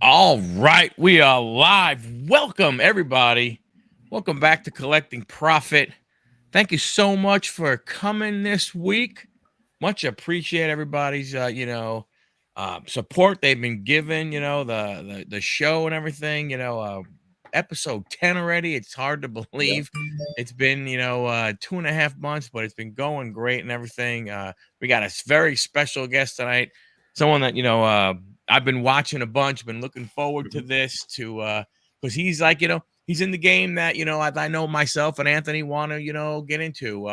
All right, we are live. Welcome, everybody. Welcome back to Collecting Profit. Thank you so much for coming this week. Much appreciate everybody's, support they've been given. The show and everything. Episode 10 already. It's hard to believe. It's been 2.5 months, but it's been going great and everything. We got a very special guest tonight. Someone that I've been watching a bunch, been looking forward to this because he's like, he's in the game that, I know myself and Anthony want to, get into.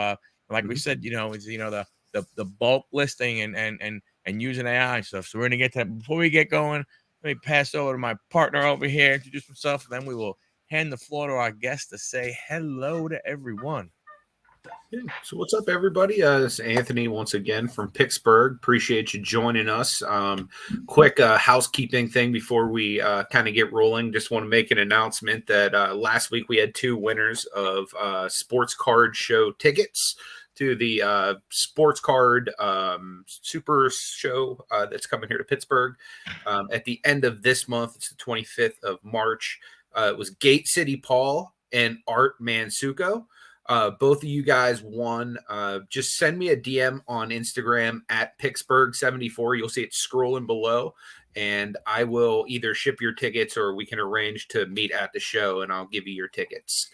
Like we said, it's, the bulk listing and using AI and stuff. So we're going to get to that. Before we get going, let me pass over to my partner over here, introduce himself, and then we will hand the floor to our guest to say hello to everyone. Yeah. So what's up, everybody? This is Anthony once again from Picksburgh. Appreciate you joining us. Quick housekeeping thing before we kind of get rolling. Just want to make an announcement that last week we had two winners of sports card show tickets to the sports card super show that's coming here to Pittsburgh at the end of this month. It's the 25th of March. It was Gate City Paul and Art Mansuko. Both of you guys won. Just send me a DM on Instagram at Picksburgh74. You'll see it scrolling below, and I will either ship your tickets or we can arrange to meet at the show, and I'll give you your tickets.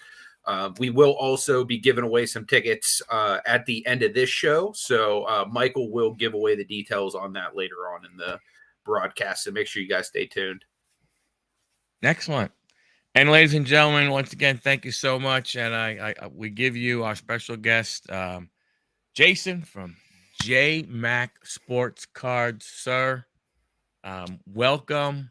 We will also be giving away some tickets at the end of this show, so Michael will give away the details on that later on in the broadcast, so make sure you guys stay tuned. Excellent. And ladies and gentlemen, once again, thank you so much. And we give you our special guest, Jason from JMac Sports Cards, sir. Welcome.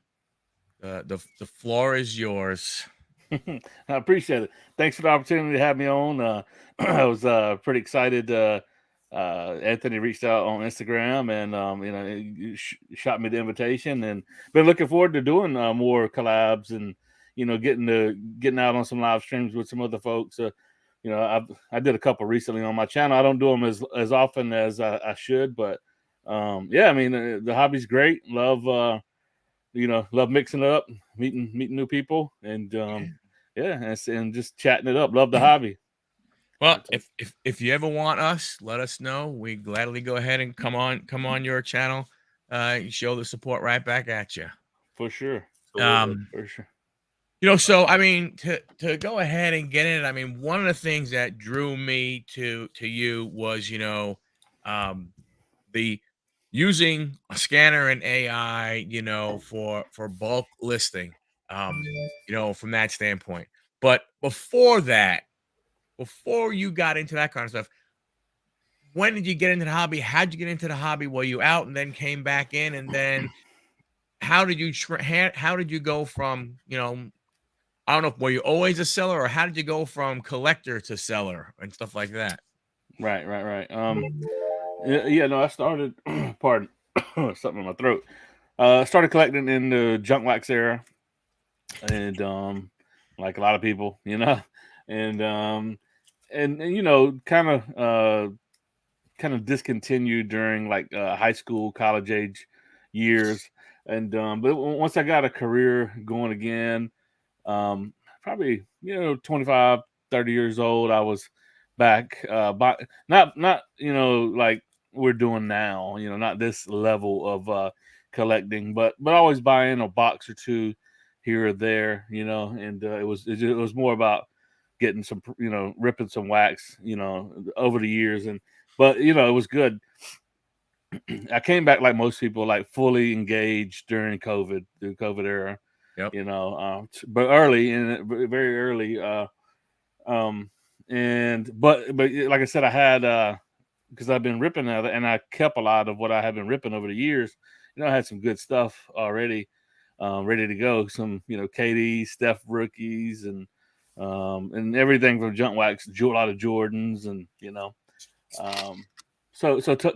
The floor is yours. I appreciate it. Thanks for the opportunity to have me on. I was pretty excited. Anthony reached out on Instagram and shot me the invitation, and been looking forward to doing more collabs and getting out on some live streams with some other folks. I did a couple recently on my channel. I don't do them as often as I should, but the hobby's great. Love mixing it up, meeting new people, and and just chatting it up. Love the hobby. Well, if you ever want us, let us know. We gladly go ahead and come on your channel, show the support right back at you. For sure. For sure. So I mean, to go ahead and get in it, I mean, one of the things that drew me to you was, the using a scanner and AI, for bulk listing, from that standpoint. But before you got into that kind of stuff, when did you get into the hobby? How'd you get into the hobby? Were you out and then came back in? And then how did you go from, I don't know, were you always a seller, or how did you go from collector to seller and stuff like that? Right. I started, pardon, something in my throat. Started collecting in the junk wax era, and like a lot of people, and kind of discontinued during like high school, college age years, and but once I got a career going again, probably 25, 30 years old, I was back, but not like we're doing now, not this level of collecting, but always buying a box or two here or there, and it was more about getting some, ripping some wax, over the years, but it was good. I came back like most people, like fully engaged during the COVID era. Yep. But very early. But like I said, I had because I've been ripping out, and I kept a lot of what I have been ripping over the years. I had some good stuff already, ready to go. Some KD, Steph rookies, and everything from junk wax, a lot of Jordans, and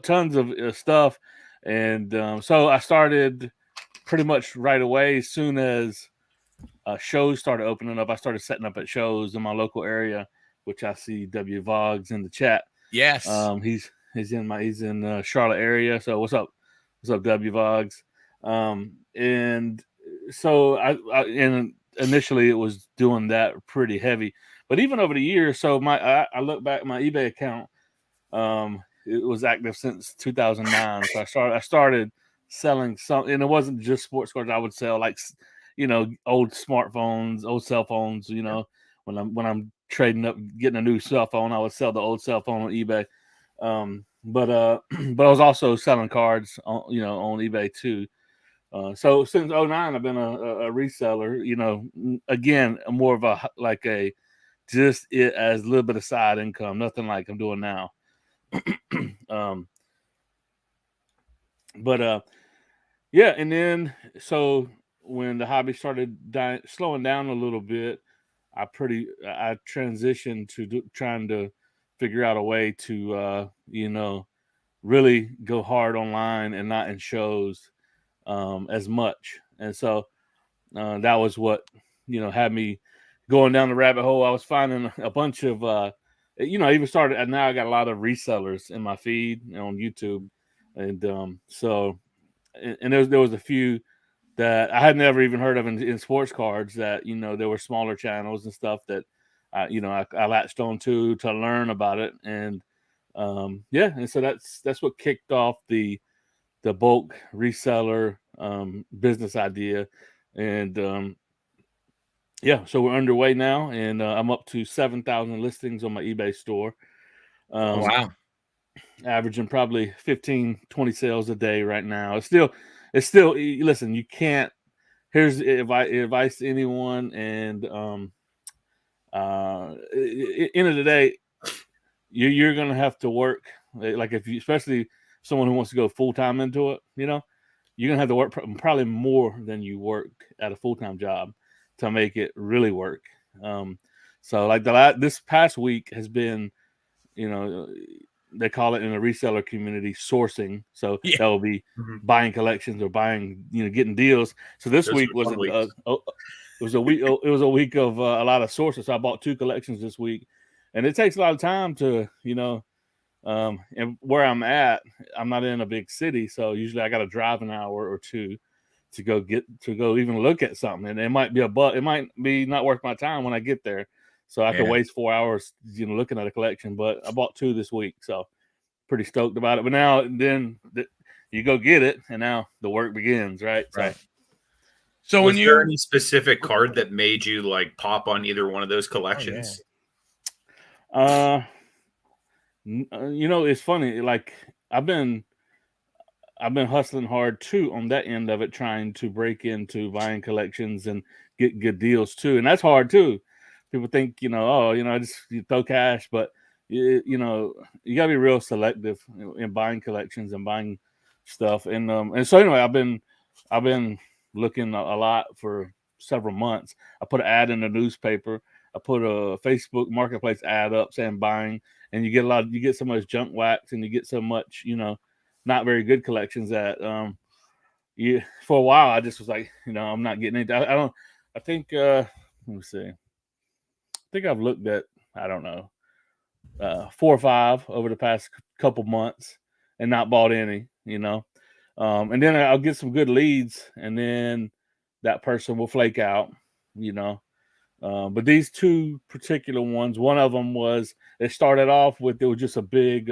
tons of stuff. And so I started pretty much right away. As soon as shows started opening up, I started setting up at shows in my local area, which I see W Vogs in the chat. Yes. He's in Charlotte area. So what's up W Vogs? And so and initially it was doing that pretty heavy, but even over the years, so I look back at my eBay account. It was active since 2009. So I started selling some, and it wasn't just sports cards. I would sell like, old smartphones, old cell phones. When I'm trading up, getting a new cell phone, I would sell the old cell phone on eBay. But but I was also selling cards on on eBay too. So since '09, I've been a reseller. Again, more of a just it as a little bit of side income, nothing like I'm doing now. But yeah, and then so when the hobby started slowing down a little bit, I transitioned to trying to figure out a way to really go hard online and not in shows as much. And so that was what had me going down the rabbit hole. I was finding a bunch of I even started, and now I got a lot of resellers in my feed on YouTube. And and there was a few that I had never even heard of in sports cards, that there were smaller channels and stuff that I latched on to learn about it. And and so that's what kicked off the bulk reseller business idea. And so we're underway now, and I'm up to 7,000 listings on my eBay store. Wow. Averaging probably 15, 20 sales a day right now. It's still listen, you can't, here's advice to anyone. And end of the day, you're gonna have to work, like if you, especially someone who wants to go full-time into it, you're gonna have to work probably more than you work at a full-time job to make it really work. So like this past week has been, they call it in the reseller community sourcing. So that will be buying collections or buying, getting deals. So this week was it was a week. It was a week of a lot of sources. So I bought 2 collections this week, and it takes a lot of time to, and where I'm at, I'm not in a big city, so usually I got to drive an hour or 2 to go even look at something, and it might be it might be not worth my time when I get there. So I could waste 4 hours, looking at a collection. But I bought 2 this week, so pretty stoked about it. But now then, you go get it, and now the work begins, right? Right. So was there any specific card that made you like pop on either one of those collections? It's funny. Like I've been hustling hard too on that end of it, trying to break into buying collections and get good deals too, and that's hard too. People think, just you throw cash, but you gotta be real selective in buying collections and buying stuff. And so anyway, I've been looking a lot for several months. I put an ad in the newspaper. I put a Facebook Marketplace ad up saying buying, and you get so much junk wax, and you get so much, not very good collections that for a while I just was like, I'm not getting it. I think let me see. I think I've looked at, I don't know, 4 or 5 over the past couple months and not bought any, and then I'll get some good leads, and then that person will flake out, but these 2 particular ones, one of them was, it started off with, it was just a big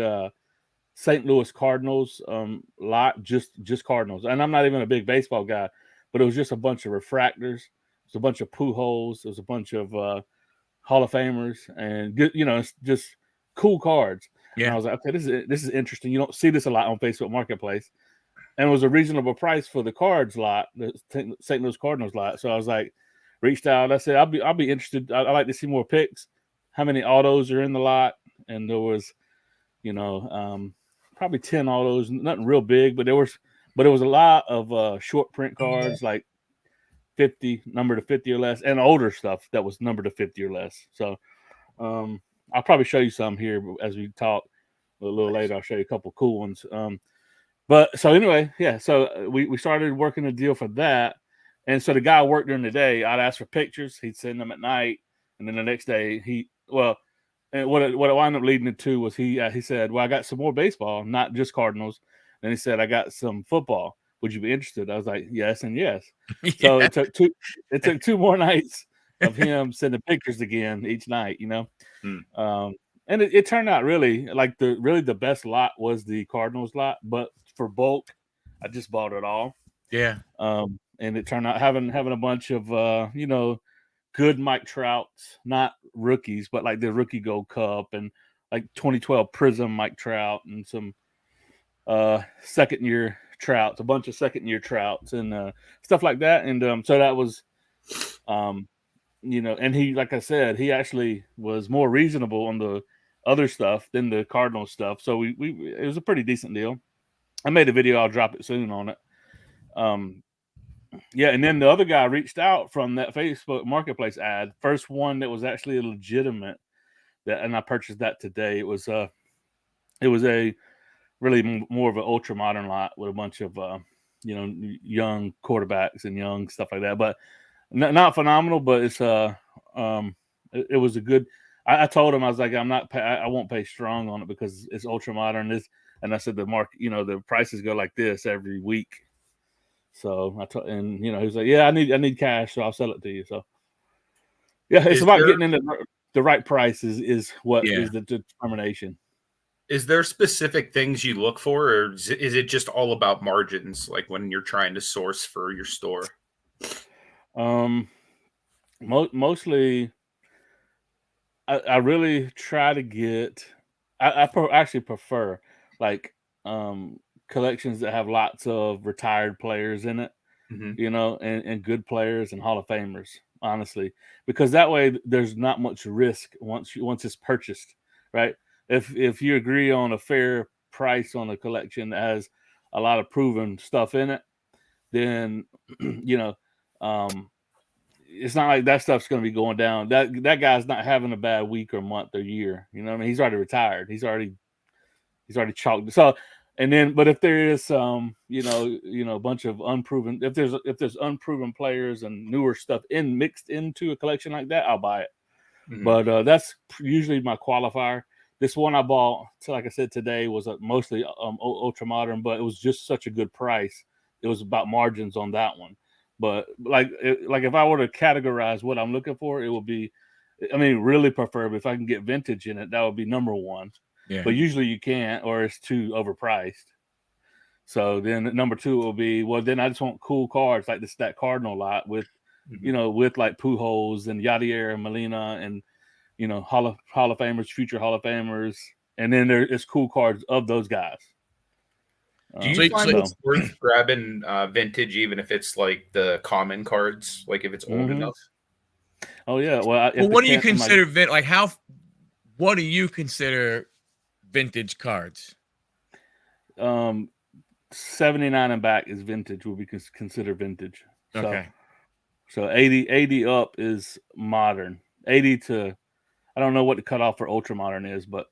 St. Louis Cardinals lot, just Cardinals. And I'm not even a big baseball guy, but it was just a bunch of refractors. It was a bunch of Pujols. It was a bunch of Hall of Famers, and good, it's just cool cards. Yeah. And I was like, okay, this is interesting. You don't see this a lot on Facebook Marketplace. And it was a reasonable price for the cards lot, the St. Louis Cardinals lot. So I was like, reached out. I said, I'll be interested. I'd like to see more picks. How many autos are in the lot? And there was, probably 10 autos, nothing real big, but it was a lot of short print cards, like 50, numbered to 50 or less, and older stuff that was numbered to 50 or less. So I'll probably show you some here as we talk a little later. I'll show you a couple cool ones. But so anyway, yeah, so we started working a deal for that. And so the guy worked during the day. I'd ask for pictures. He'd send them at night. And then the next day, and what it wound up leading it to was he said, well, I got some more baseball, not just Cardinals. Then he said, I got some football. would you be interested? I was like, yes and yes. Yeah. So it took two more nights of him sending pictures again each night, you know. And it turned out really like the best lot was the Cardinals lot, but for bulk, I just bought it all. Yeah. And it turned out having a bunch of good Mike Trouts, not rookies, but like the rookie Gold Cup and like 2012 Prism Mike Trout and some second year Trouts, a bunch of second year Trouts and stuff like that. And so that was and he, like I said, he actually was more reasonable on the other stuff than the Cardinal stuff. So we it was a pretty decent deal. I made a video, I'll drop it soon on it. Yeah, and then the other guy reached out from that Facebook Marketplace ad, first one that was actually legitimate. And I purchased that today. It was a really more of an ultra modern lot with a bunch of young quarterbacks and young stuff like that. But not phenomenal, but it's it was a good. I told him, I was like, I won't pay strong on it because it's ultra modern. And I said the prices go like this every week. So he was like, yeah, I need cash, so I'll sell it to you. So yeah, it's about getting into the right price is the determination. Is there specific things you look for, or is it just all about margins, like when you're trying to source for your store? Mostly, I really try to get. I actually prefer like collections that have lots of retired players in it, and good players and Hall of Famers, honestly, because that way there's not much risk once it's purchased, right? If you agree on a fair price on a collection that has a lot of proven stuff in it, then it's not like that stuff's going to be going down. That guy's not having a bad week or month or year. You know what I mean? He's already retired. He's already chalked. So, and then, but if there is a bunch of unproven, if there's unproven players and newer stuff mixed into a collection like that, I'll buy it. Mm-hmm. But that's usually my qualifier. This one I bought, like I said today, was mostly ultra modern, but it was just such a good price. It was about margins on that one. But like if I were to categorize what I'm looking for, it would be, really preferably if I can get vintage in it, that would be number one. Yeah. But usually you can't, or it's too overpriced. So then number two will be, well, then I just want cool cards like that Cardinal lot with, with like Pujols and Yadier and Molina and, Hall of Famers, future Hall of Famers. And then there is cool cards of those guys. Do you find it's worth grabbing vintage, even if it's like the common cards, like if it's old enough? Oh yeah. Well, what do you consider what do you consider vintage cards? 79 and back is vintage. Will be considered vintage. Okay. So 80 up is modern. 80 to, I don't know what the cutoff for ultra modern is, but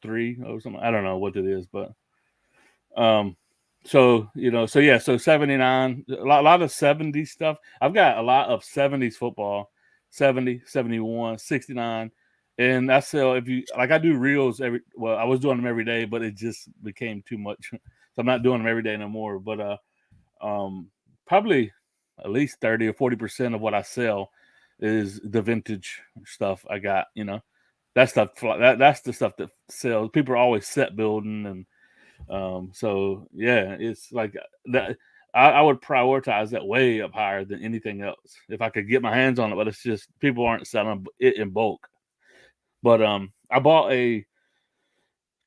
03 or something. I don't know what it is, but so 79, a lot of 70s stuff. I've got a lot of 70s football, 70, 71, 69. And I sell, I do reels I was doing them every day, but it just became too much. So I'm not doing them every day no more. But probably at least 30 or 40% of what I sell is the vintage stuff I got, that stuff, that's the stuff that sells. People are always set building. And so, yeah, it's like that. I would prioritize that way up higher than anything else if I could get my hands on it. But it's just people aren't selling it in bulk. But I bought a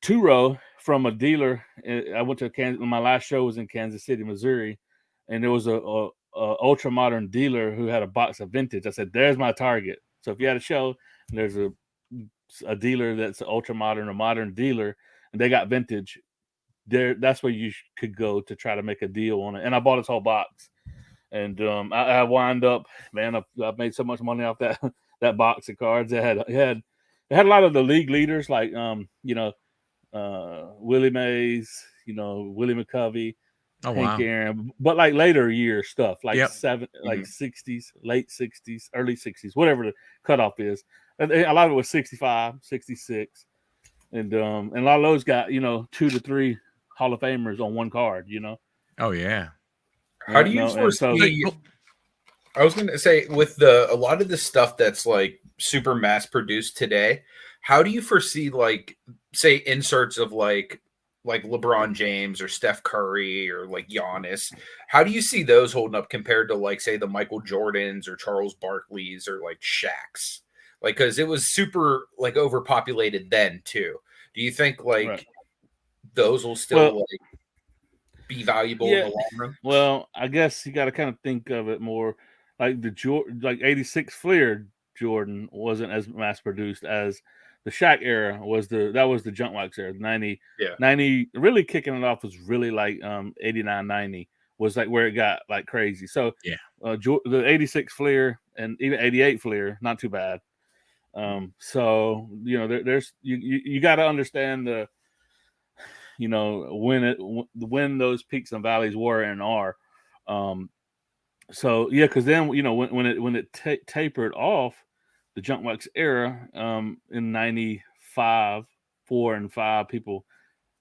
2-row from a dealer. I went to Kansas. My last show was in Kansas City, Missouri, and there was a ultra modern dealer who had a box of vintage. I said, "There's my target." So if you had a show, and there's a dealer that's an ultra modern or modern dealer, and they got vintage, that's where you could go to try to make a deal on it. And I bought his whole box, and I wind up, man, I made so much money off that box of cards. It had a lot of the league leaders like Willie Mays, Willie McCovey, Hank Aaron, but like later year stuff, like 60s, late 60s, early 60s, whatever the cutoff is. And a lot of it was 65, 66, and a lot of those got 2 to 3 Hall of Famers on one card. Oh yeah. How do you No, and so foresee? I was going to say with a lot of the stuff that's like super mass produced today, how do you foresee like say inserts of like LeBron James or Steph Curry or like Giannis? How do you see those holding up compared to like say the Michael Jordans or Charles Barkleys or like Shaqs? Like cuz it was super like overpopulated then too. Do you think right. like those will still Well, like be valuable in the yeah. long run? Well, I guess you got to kind of think of it more like like '86 Fleer Jordan wasn't as mass produced as the Shaq era was. That was the junk wax era. 90, Yeah. 90 really kicking it off was really like 89, 90 was like where it got like crazy. So Yeah. The '86 Fleer and even '88 Fleer, not too bad. So there's you got to understand when those peaks and valleys were and are. So yeah, because then when it tapered off, the junk wax era in '95, 4 and 5, people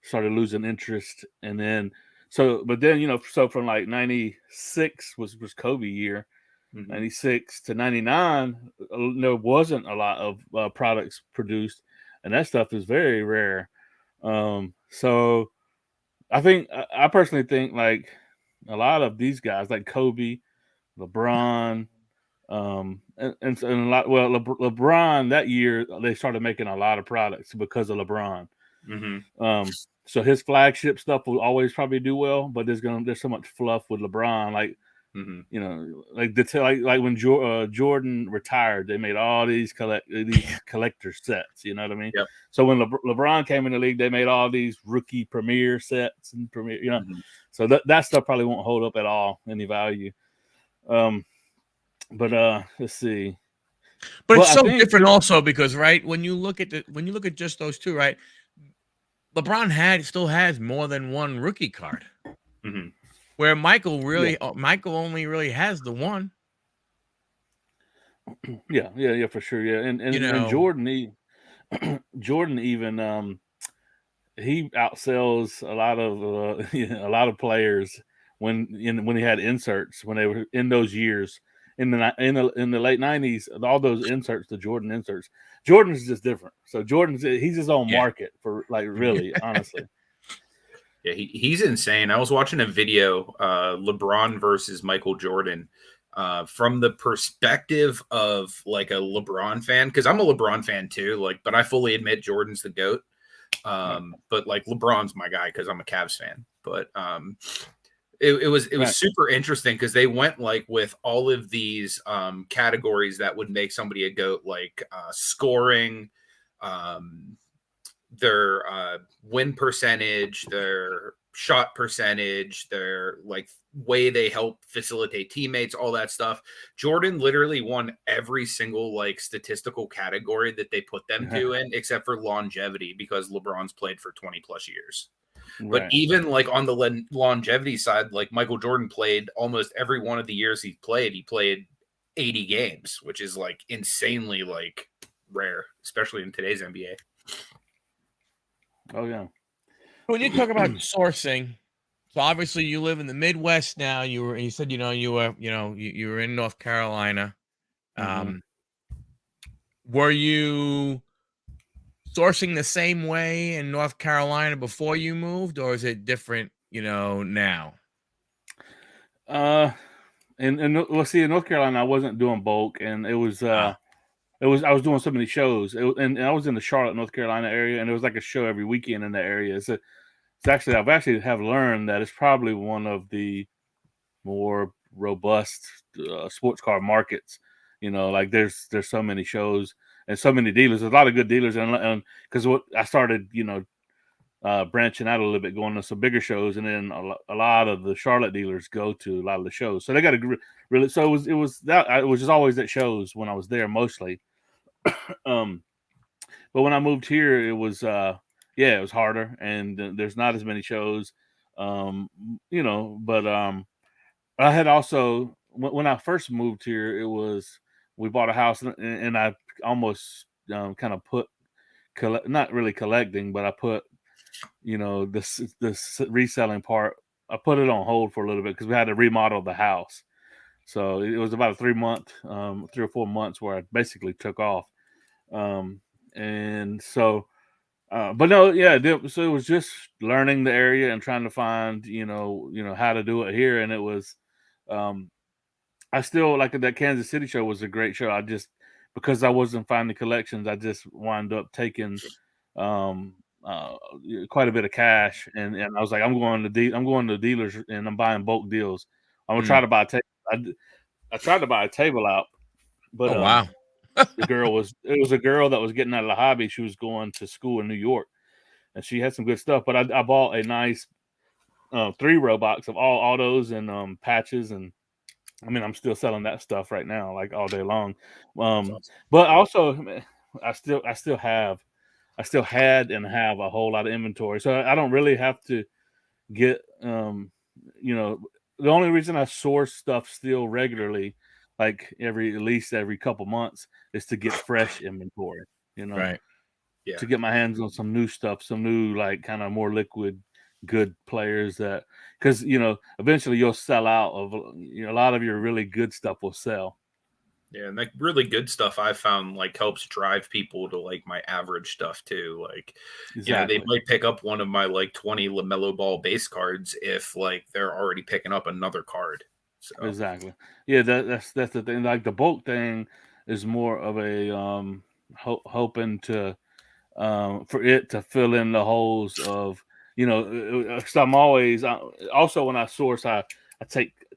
started losing interest, and then but then so from like '96 was Kobe year, Mhm. '96 to '99, there wasn't a lot of products produced, and that stuff is very rare. So I personally think like a lot of these guys like Kobe, LeBron, and a lot. Well, LeBron that year they started making a lot of products because of LeBron. Mhm. So his flagship stuff will always probably do well, but there's so much fluff with LeBron, like Mhm. like when Jordan retired, they made all these collector sets. You know what I mean? Yep. So when LeBron came in the league, they made all these rookie premier sets and premier. Mhm. So that stuff probably won't hold up at all any value. But let's see. But it's I so think different also because right when you look at just those two, right? LeBron still has more than one rookie card, Mhm. where yeah, Michael only really has the one. yeah, for sure, yeah, You and know, Jordan, Jordan even he outsells a lot of a lot of players when he had inserts when they were in those years in the late '90s. All those inserts, the Jordan inserts, Jordan's just different. So he's his own yeah. market for like really honestly. Yeah, he's insane. I was watching a video, LeBron versus Michael Jordan, from the perspective of like a LeBron fan, because I'm a LeBron fan too. Like, but I fully admit Jordan's the GOAT. Right. But like LeBron's my guy because I'm a Cavs fan. But it was Right. super interesting because they went like with all of these categories that would make somebody a GOAT, like scoring, um, their win percentage, their shot percentage, their like way they help facilitate teammates, all that stuff. Jordan literally won every single like statistical category that they put them to in, except for longevity because LeBron's played for 20 plus years. But Right. even like on the longevity side, like Michael Jordan played almost every one of the years he played 80 games, which is like insanely like rare, especially in today's NBA. Oh yeah. when you talk about sourcing, so obviously you live in the Midwest now. You said you were in North Carolina. Mm-hmm. Um, were you sourcing the same way in North Carolina before you moved, or is it different? Now. And let's see, in North Carolina, I wasn't doing bulk, and it was Ah, I was doing so many shows, and I was in the Charlotte, North Carolina area, and it was like a show every weekend in the area. It's actually I've actually have learned that it's probably one of the more robust sports car markets. Like there's so many shows and so many dealers. There's a lot of good dealers, and because what I started, branching out a little bit, going to some bigger shows, and then a lot of the Charlotte dealers go to a lot of the shows. So they got a really. So it was just always at shows when I was there mostly. Um, but when I moved here, it was it was harder, and there's not as many shows. But I had also when I first moved here, we bought a house, and I almost kind of put not really collecting, but I put the reselling part put it on hold for a little bit because we had to remodel the house. So it was about a 3 or 4 months where I basically took off. And so, but no, yeah. So it was just learning the area and trying to find, how to do it here. And it was, I still like that Kansas City show was a great show. I just because I wasn't finding collections, I just wound up taking um, uh, quite a bit of cash, and I was like, I'm going to dealers and I'm buying bulk deals. I'm gonna try to buy a table. I tried to buy a table out, but Oh wow. it was a girl that was getting out of the hobby. She was going to school in New York, and she had some good stuff. But I bought a nice 3-row box of all autos and patches, and I mean I'm still selling that stuff right now, like all day long. Awesome. But also, I still had and have a whole lot of inventory, so I don't really have to get the only reason I source stuff still regularly, like at least every couple months, is to get fresh inventory, Right. Yeah. to get my hands on some new stuff, some new like kind of more liquid good players that because eventually you'll sell out of a lot of your really good stuff will sell. Yeah, and like really good stuff I found like helps drive people to like my average stuff too. Like, Exactly. they might pick up one of my like 20 LaMelo Ball base cards if like they're already picking up another card. So Exactly. Yeah, that's the thing. Like the bulk thing is more of a hoping to for it to fill in the holes of so I'm always also when I source I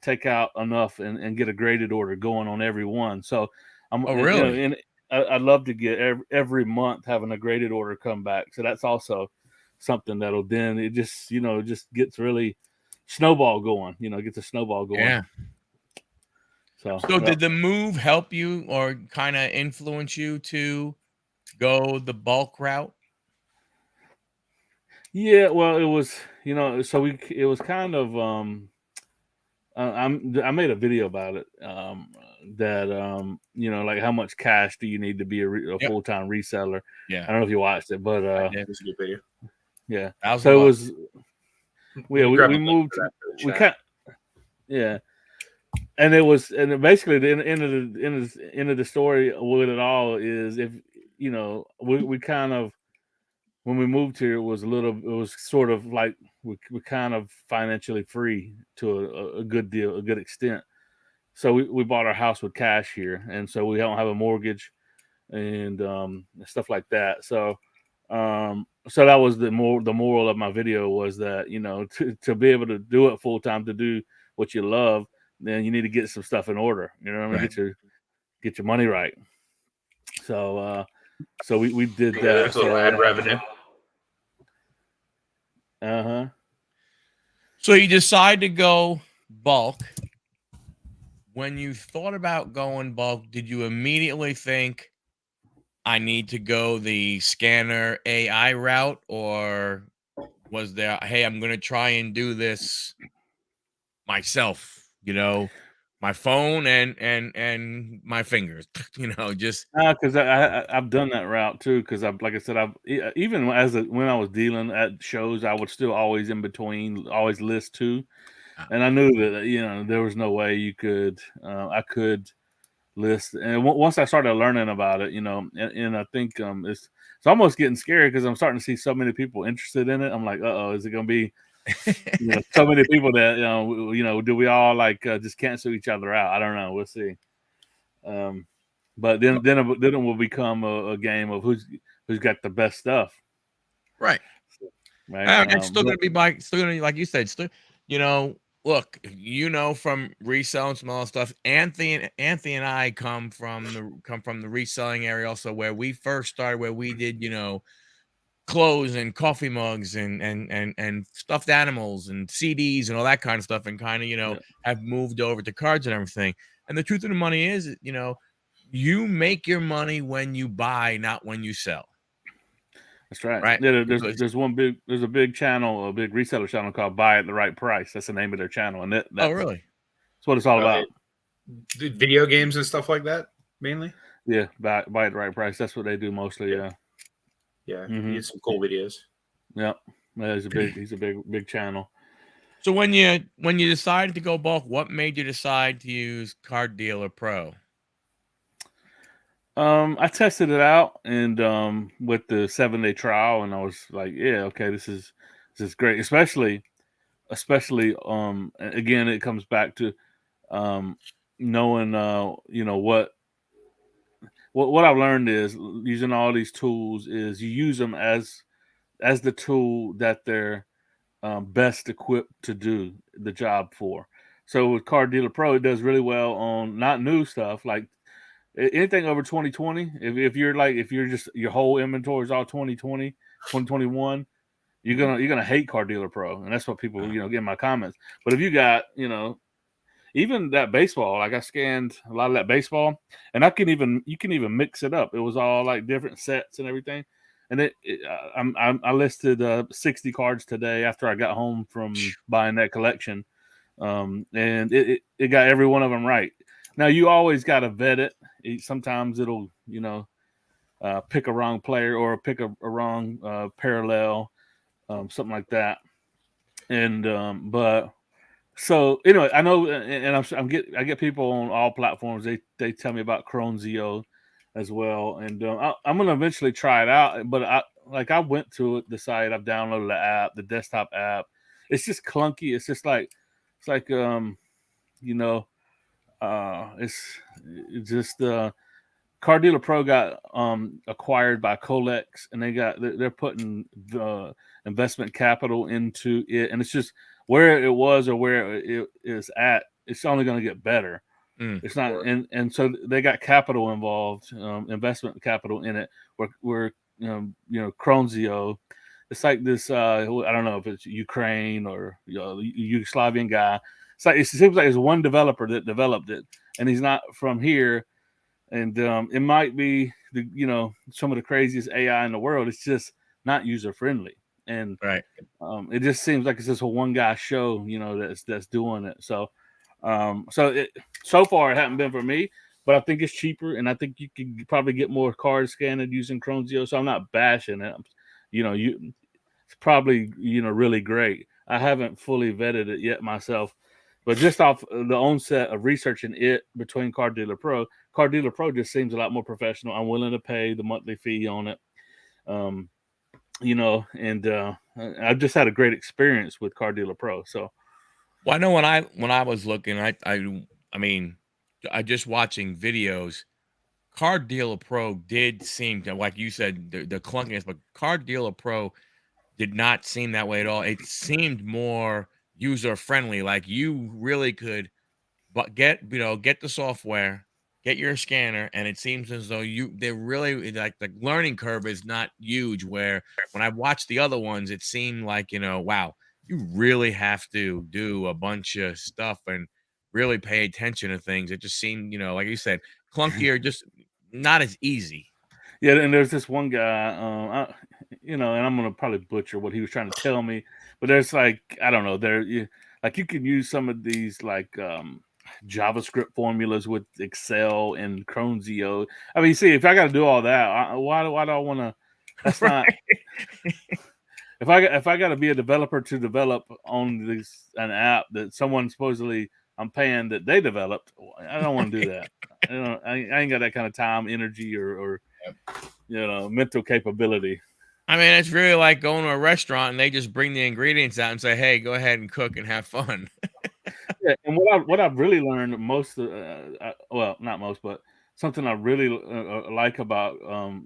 take out enough and get a graded order going on every one. So I'm Oh really? and I'd love to get every month having a graded order come back. So that's also something that'll then it just just gets really snowball going. Gets a snowball going. Yeah. So Did the move help you or kind of influence you to go the bulk route? yeah, well, it was so it was kind of I made a video about it that like how much cash do you need to be a Yep. full-time reseller. Yeah. I don't know if you watched it, but I did. it was a good video. yeah. $1,000 So it bucks. was we moved we kind yeah. And it was and basically the end of the story with it all is if we kind of when we moved here it was sort of like we're kind of financially free to a good deal, a good extent. So we bought our house with cash here, and so we don't have a mortgage and stuff like that. So so that was the moral of my video was that to be able to do it full time, to do what you love, then you need to get some stuff in order. You know what I mean? Right. Get your money right. So so we did that. There's a little ad revenue. So you decide to go bulk. When you thought about going bulk, did you immediately think I need to go the scanner AI route, or was there, hey, I'm going to try and do this myself, my phone and my fingers, just Because I've done that route too. Because like I said, even when I was dealing at shows, I would still always in between always list two, and I knew that there was no way you could I could list. And once I started learning about it, and I think it's almost getting scary because I'm starting to see so many people interested in it. I'm like, is it going to be so many people that do we all like just cancel each other out? I don't know. We'll see. But then it will become a game of who's got the best stuff. right. It's still going to be still going to be like you said. Still, look, from reselling some other stuff. Anthony and I come from the reselling area also, where we first started, where we did clothes and coffee mugs and stuffed animals and CDs and all that kind of stuff, and kind of have moved over to cards and everything. And the truth of the money is, you make your money when you buy, not when you sell. That's right. Right. Yeah, there's a big channel, a big reseller channel called Buy at the Right Price. That's the name of their channel, and that's really? That's what it's all about. Video games and stuff like that, mainly. Yeah, buy at the right price. That's what they do mostly. Yeah. Yeah, he has some cool videos. Yeah, he's a big channel. So when you decided to go bulk, what made you decide to use Car Dealer Pro? I tested it out and with the 7-day trial, and I was like, yeah, okay, this is great. Especially again, it comes back to um knowing what I've learned is using all these tools is you use them as the tool that they're best equipped to do the job for. So with Car Dealer Pro, it does really well on not new stuff like anything over 2020. If you're just your whole inventory is all 2020, 2021, you're gonna hate Car Dealer Pro, and that's what people get in my comments. But if you got even that baseball, like I scanned a lot of that baseball, and you can even mix it up. It was all like different sets and everything. And I listed 60 cards today after I got home from buying that collection, and it got every one of them right. Now you always got to vet it. Sometimes it'll pick a wrong player or pick a wrong parallel, something like that. And but so anyway, I know, and I get people on all platforms. They tell me about Cronzio as well, and I'm gonna eventually try it out. But I went to the site, I've downloaded the app, the desktop app. It's just clunky. It's like you know it's just Car Dealer Pro got acquired by Colex, and they're putting the investment capital into it, and it's just where it was or where it is at. It's only going to get better. It's not, Sure. and so they got capital involved, investment capital in it. Where Cronzio, it's like this. I don't know if it's Ukraine or Yugoslavian guy. It seems like it's one developer that developed it, and he's not from here. And it might be some of the craziest AI in the world. It's just not user friendly, and Right. it just seems like it's just a one guy show, that's doing it. So far it hasn't been for me, but I think it's cheaper, and I think you can probably get more cards scanned using Cronzio. So I'm not bashing it. It's probably really great. I haven't fully vetted it yet myself, but just off the onset of researching it between Car Dealer Pro just seems a lot more professional. I'm willing to pay the monthly fee on it, um, and I've just had a great experience with Car Dealer Pro. So, Well, I know when I was looking, I mean, I just watching videos. Car Dealer Pro did seem to, like you said, the clunkiness, but Car Dealer Pro did not seem that way at all. It seemed more user friendly. Like you really could, but get the software, get your scanner, and it seems as though they're really like the learning curve is not huge. Where when I watched the other ones, it seemed like wow, you really have to do a bunch of stuff and really pay attention to things. It just seemed, like you said, clunkier, just not as easy. yeah, and there's this one guy, and I'm gonna probably butcher what he was trying to tell me, but there's like I don't know, like you can use some of these like JavaScript formulas with Excel and Cronzio. I mean, see, if I got to do all that, why do I want to? That's not. Right. If I got to be a developer to develop on an app that someone supposedly I'm paying that they developed, I don't want to do that. I ain't got that kind of time, energy, or mental capability. I mean, it's really like going to a restaurant and they just bring the ingredients out and say, "Hey, go ahead and cook and have fun." Yeah, and what I've really learned well, not most, but something I really like about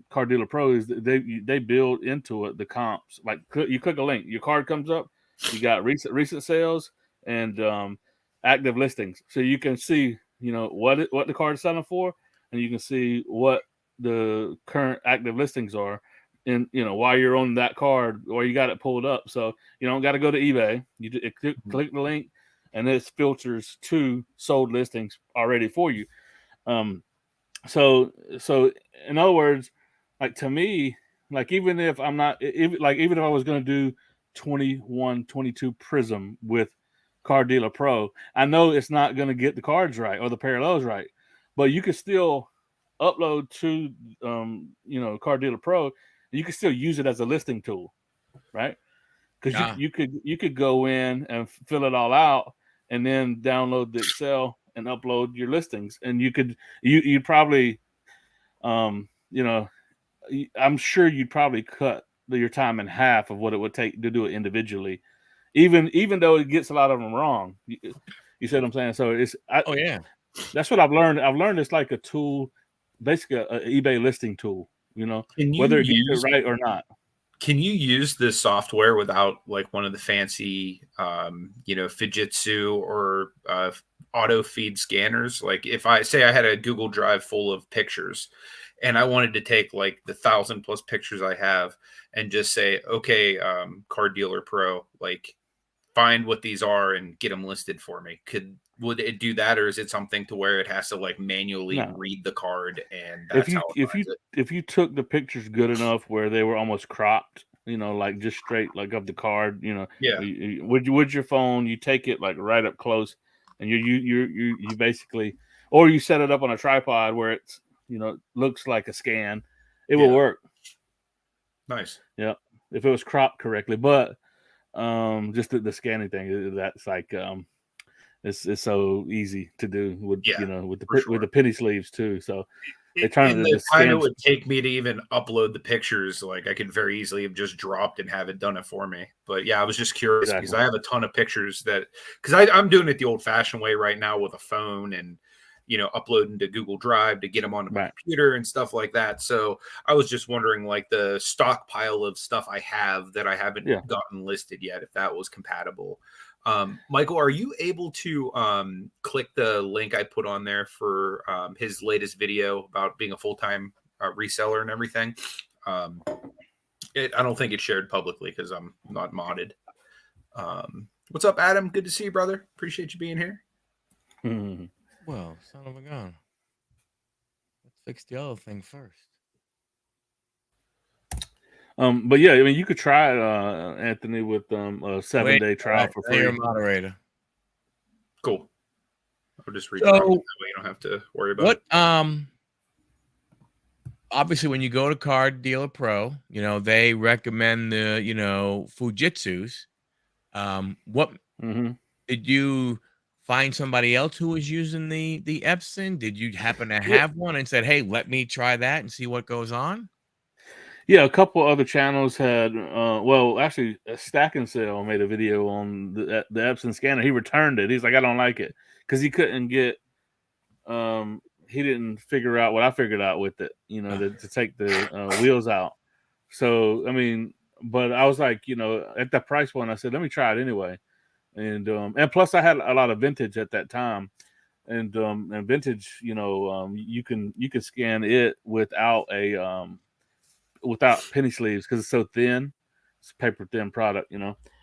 Car Dealer Pro is that they build into it the comps. Like you click a link, your card comes up, you got recent sales and active listings, so you can see what the card is selling for, and you can see what the current active listings are. And while you're on that card or you got it pulled up, so you don't got to go to eBay. Click the link, and this filters to sold listings already for you. Um, so in other words, like to me, like even if I'm not, even if I was going to do 21, 22 Prism with Car Dealer Pro, I know it's not going to get the cards right or the parallels right, but you can still upload to Car Dealer Pro, and you can still use it as a listing tool, right? because Ah. you could go in and fill it all out and then download the Excel and upload your listings, and you probably you know, I'm sure you'd probably cut your time in half of what it would take to do it individually, even though it gets a lot of them wrong. You see what I'm saying? So Oh yeah. that's what I've learned. I've learned it's like a tool, basically an eBay listing tool. Can you Whether it gets use it right or not. Can you use this software without like one of the fancy, Fujitsu or auto feed scanners? Like if I say I had a Google Drive full of pictures and I wanted to take like the 1,000+ pictures I have and just say, okay, Car Dealer Pro, like find what these are and get them listed for me. Would it do that, or is it something to where it has to like manually No. read the card and that's how it finds it? If you took the pictures good enough where they were almost cropped, like just straight like of the card, Yeah. with your phone, you take it like right up close, and you basically, or you set it up on a tripod where it's looks like a scan, it will work. Nice. Yeah, if it was cropped correctly, but just the scanning thing, that's like it's so easy to do with with the penny sleeves too. So they're trying to the just time scan. it would take me to even upload the pictures, like I could very easily have just dropped and have it done it for me. But yeah, I was just curious because I have a ton of pictures because I'm doing it the old-fashioned way right now with a phone and uploading to Google Drive to get them onto my computer and stuff like that. So I was just wondering, like the stockpile of stuff I have that I haven't gotten listed yet, if that was compatible. Michael, are you able to click the link I put on there for his latest video about being a full-time reseller and everything? I don't think it's shared publicly because I'm not modded. What's up, Adam? Good to see you, brother. Appreciate you being here. Well, son of a gun. Let's fix the other thing first. But yeah, I mean, you could try it, Anthony, with a 7-day trial for free. You're a moderator. Cool. I'll just read that way you don't have to worry about it. Obviously, when you go to Car Dealer Pro, they recommend the Fujitsu's. What did you find somebody else who was using the Epson? Did you happen to have one and said, hey, let me try that and see what goes on? Yeah, a couple other channels had actually Stack and Sale made a video on the Epson scanner. He returned it. He's like, I don't like it because he couldn't get he didn't figure out what I figured out with it, to take the wheels out. So I mean, but I was like, at that price point, I said, let me try it anyway. And plus I had a lot of vintage at that time. And vintage, you can scan it without penny sleeves because it's so thin. It's a paper thin product,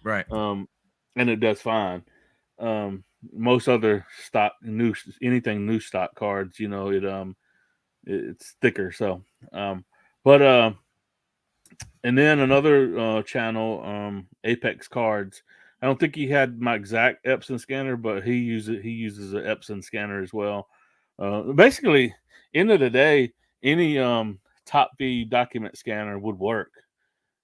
Right. And it does fine. Most other stock anything new stock cards, it's thicker. So but and then another channel, Apex Cards. I don't think he had my exact Epson scanner, but he uses an Epson scanner as well. Basically, end of the day, any top feed document scanner would work.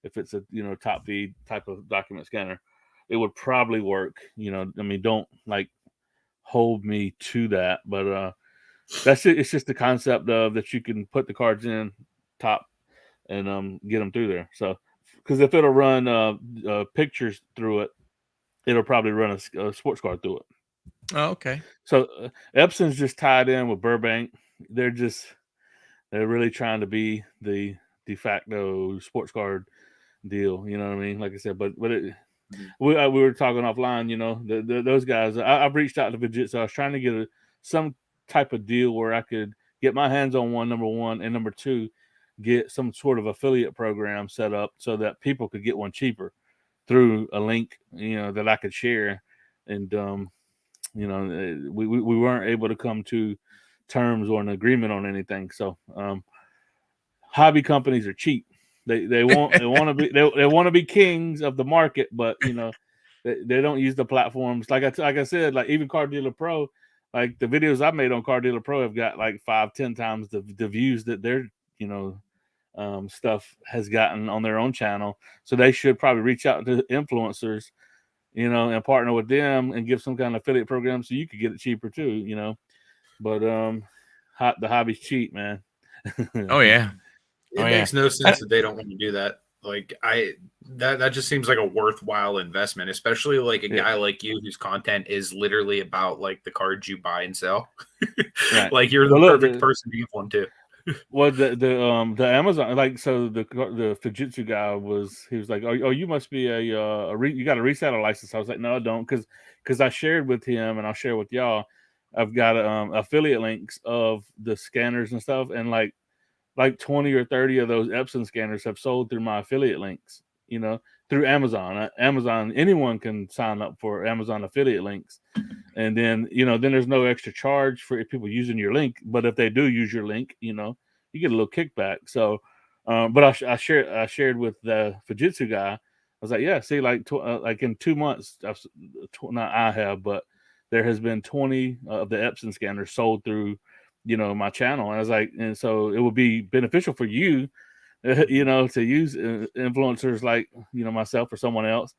If it's a top feed type of document scanner, it would probably work. I mean, don't like hold me to that, but that's it. It's just the concept of that you can put the cards in top and get them through there. So because if it'll run pictures through it, it'll probably run a sports card through it. Oh, okay. So Epson's just tied in with Burbank. They're really trying to be the de facto sports card deal. You know what I mean? Like I said, but we were talking offline. Those guys. I've reached out to Fujitsu. I was trying to get some type of deal where I could get my hands on one. Number one, and number two, get some sort of affiliate program set up so that people could get one cheaper through a link, that I could share. And we weren't able to come to terms or an agreement on anything. So hobby companies are cheap. They want to be kings of the market, but they don't use the platforms like I said, like even Car Dealer Pro, like the videos I made on Car Dealer Pro have got like 5-10 times the views that they're stuff has gotten on their own channel. So they should probably reach out to influencers, and partner with them and give some kind of affiliate program so you could get it cheaper too. But the hobby's cheap, man. Oh yeah. It makes no sense that they don't want to do that. Like that just seems like a worthwhile investment, especially like a guy like you whose content is literally about like the cards you buy and sell. Right. Like you're the perfect person to give one to. Well, the Amazon, like, so the Fujitsu guy he was like, oh, you must be you got a reseller license. I was like, no, I don't, because I shared with him, and I'll share with y'all. I've got affiliate links of the scanners and stuff, and like 20 or 30 of those Epson scanners have sold through my affiliate links, through Amazon. Amazon, anyone can sign up for Amazon affiliate links. And then, then there's no extra charge for people using your link. But if they do use your link, you get a little kickback. So, but I shared with the Fujitsu guy. I was like, yeah, see, like in 2 months, not I have, but there has been 20 of the Epson scanners sold through, my channel. And I was like, and so it would be beneficial for you, to use influencers like, myself or someone else,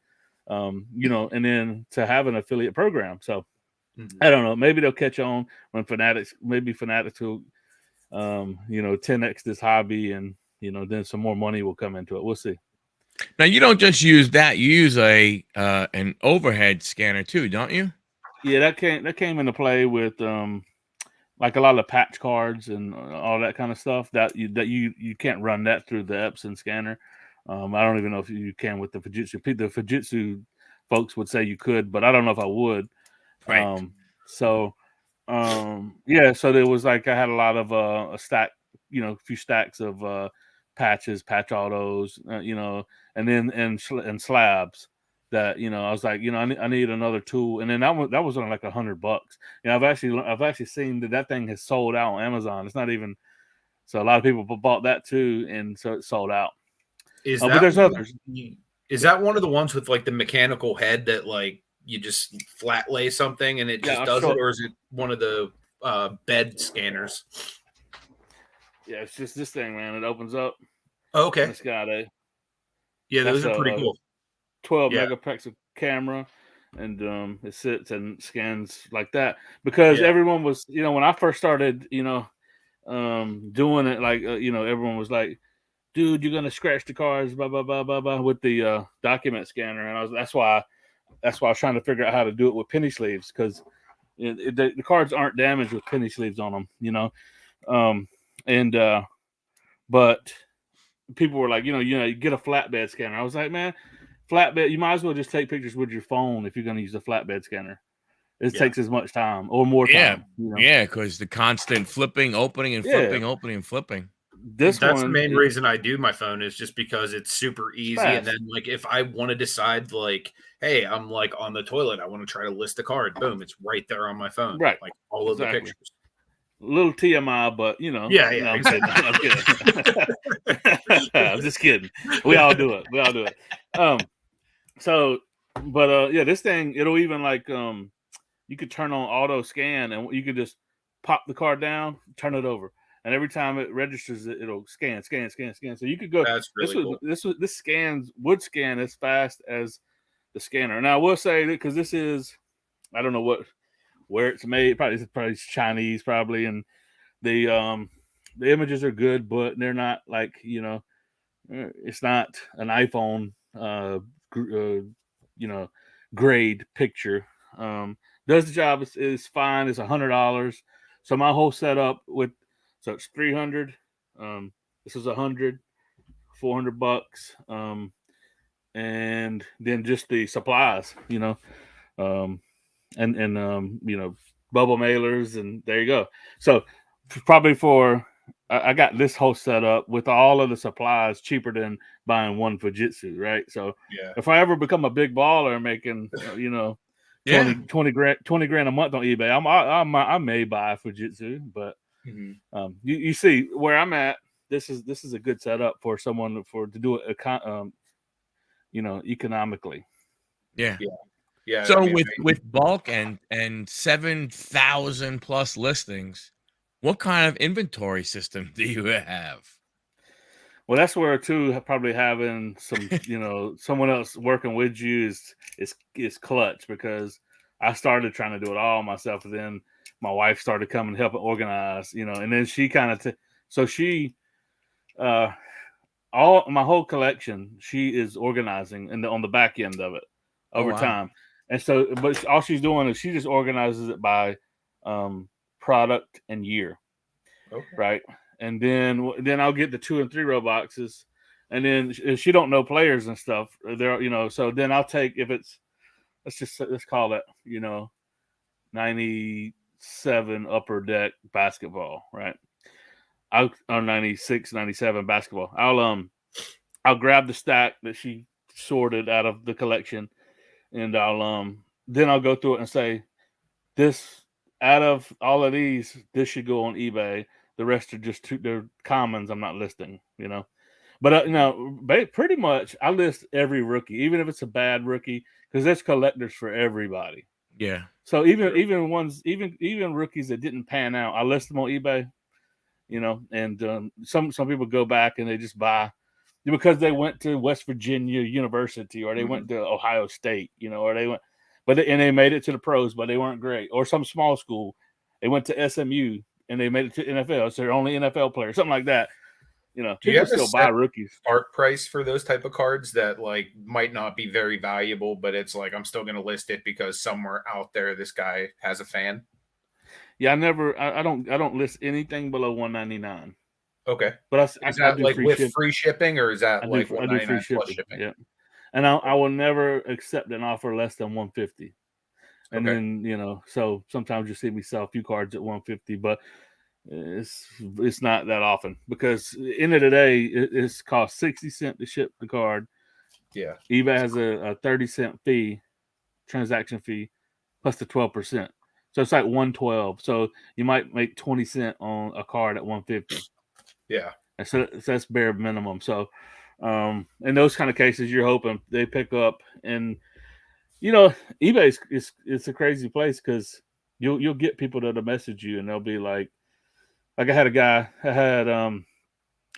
and then to have an affiliate program. So I don't know, maybe they'll catch on when Fanatics will, 10x this hobby, and, then some more money will come into it. We'll see. Now, you don't just use that; you use an overhead scanner too, don't you? Yeah, that came into play with like a lot of patch cards and all that kind of stuff. That you can't run that through the Epson scanner. I don't even know if you can with the Fujitsu. The Fujitsu folks would say you could, but I don't know if I would. Right. So there was like, I had a lot of a stack, a few stacks of patches, patch autos, and then and slabs that, I was like, I need another tool. And then that was only like $100. I've actually seen that thing has sold out on Amazon. It's not even, so a lot of people bought that too, and so it sold out. But there's others. Is that one of the ones with like the mechanical head that like you just flat lay something and it just does it, or is it one of the bed scanners? Yeah, it's just this thing, man. It opens up. Oh, okay. It's got those are pretty cool. 12 megapixel camera, and it sits and scans like that, because everyone was, when I first started, doing it, like, everyone was like, dude, you're gonna scratch the cards, blah blah blah blah blah, with the document scanner. And that's why I was trying to figure out how to do it with penny sleeves, because the cards aren't damaged with penny sleeves on them, but people were like, you get a flatbed scanner. I was like, man, flatbed, you might as well just take pictures with your phone if you're going to use a flatbed scanner. It takes as much time or more time. Yeah, because the constant flipping, opening, and flipping, opening and flipping. That's the main reason I do my phone, is just because it's super easy. And then, like, if I want to decide, like, hey, I'm like on the toilet, I want to try to list a card, boom, it's right there on my phone. Right. Like all of the pictures. A little TMI, but Yeah. I'm kidding. I'm just kidding. We all do it. This thing, it'll even like you could turn on auto scan, and you could just pop the card down, turn it over, and every time it registers, it'll scan. So you could go. That's really cool. This would scan as fast as the scanner. Now I will say that, because this is, I don't know where it's made, probably Chinese, probably, and the images are good, but they're not like, it's not an iPhone grade picture. Does the job, is fine. It's $100. So my whole setup so it's 300. This is 100, $400. And then just the supplies, and bubble mailers, and there you go. So probably I got this whole setup with all of the supplies cheaper than buying one Fujitsu, right? So if I ever become a big baller making 20 grand a month on eBay, I may buy a Fujitsu, but you see where I'm at. This is a good setup for someone to do it economically. Yeah. So with bulk and 7,000 plus listings, what kind of inventory system do you have? Well, that's where too probably having some, someone else working with you is clutch, because I started trying to do it all myself, and then my wife started coming helping organize, and then she kind of so she uh all my whole collection she is organizing on the back end of it Oh, over wow. time, and so but all she's doing is she just organizes it by product and year. Okay. Right? And then I'll get the 2 and 3 row boxes, and then if she don't know players and stuff, there, so then I'll take, if it's, let's call it, 97 upper deck basketball, right? Or 96, 97 basketball. I'll grab the stack that she sorted out of the collection, and then I'll go through it and say, this, out of all of these, this should go on eBay. The rest are just they're commons I'm not listing, But pretty much I list every rookie, even if it's a bad rookie, because there's collectors for everybody. Yeah. So even rookies that didn't pan out, I list them on eBay, and some people go back and they just buy because they went to West Virginia University, or they went to Ohio State, or they went, and they made it to the pros, but they weren't great. Or some small school, they went to SMU and they made it to NFL. So they're only NFL players, something like that. Do you People have still buy rookies. Start price for those type of cards that like might not be very valuable, but it's like I'm still going to list it because somewhere out there this guy has a fan? Yeah, I don't list anything below $199. Okay, but is I that do like with free free shipping, or is that like I do free $199 plus shipping. shipping? Yeah, and I will never accept an offer less than $150. And Okay. then so sometimes you see me sell a few cards at $150, but it's not that often, because at the end of the day it's cost 60 cents to ship the card. Yeah, eBay has a 30-cent fee, transaction fee, plus the 12%, so it's like 112. So you might make 20 cents on a card at 150. yeah. And so that's bare minimum. So in those kind of cases, you're hoping they pick up. And eBay it's a crazy place, because you'll get people that'll message you and they'll be like I had a guy I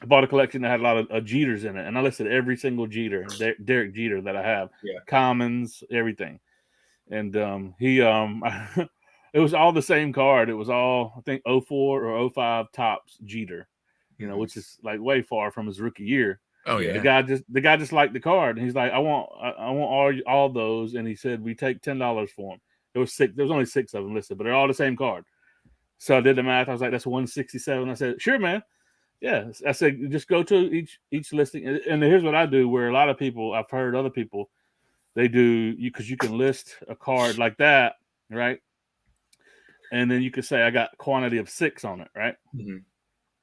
bought a collection that had a lot of Jeters in it, and I listed every single Jeter, Derek Jeter, that I have, Yeah. commons, everything. And he it was all the same card. It was all, I think, 04 or 05 tops Jeter, which is like way far from his rookie year. Oh, yeah. The guy just liked the card, and he's like, I want all those, and he said we take $10 for them. There was only 6 of them listed, but they're all the same card. So I did the math. I was like, that's 167. I said, sure, man. Yeah. I said, just go to each listing. And here's what I do, where a lot of people, I've heard other people, they do, because you can list a card like that, right? And then you could say, I got quantity of 6 on it, right? Mm-hmm.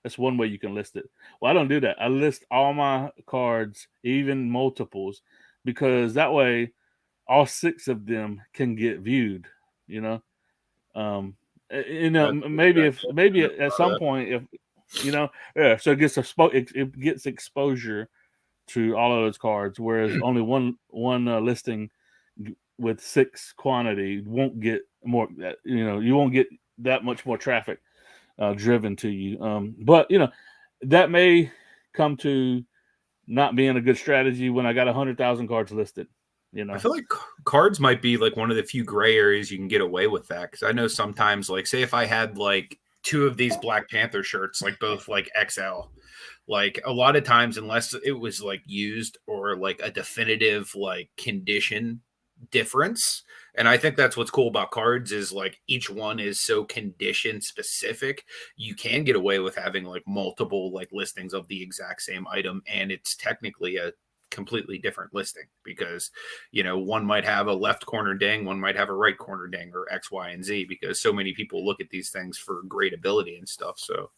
That's one way you can list it. Well, I don't do that. I list all my cards, even multiples, because that way all 6 of them can get viewed, maybe at some point, if so it gets exposure to all of those cards, whereas only one listing with 6 quantity won't get more. You won't get that much more traffic driven to you. But that may come to not being a good strategy when I got 100,000 cards listed. I feel like cards might be like one of the few gray areas you can get away with that, because I know sometimes, like, say if I had like 2 of these Black Panther shirts, like both like XL, like a lot of times, unless it was like used or like a definitive like condition difference. And I think that's what's cool about cards, is like each one is so condition specific. You can get away with having like multiple like listings of the exact same item, and it's technically a completely different listing, because one might have a left corner ding, one might have a right corner ding, or X, Y, and Z, because so many people look at these things for gradability and stuff. So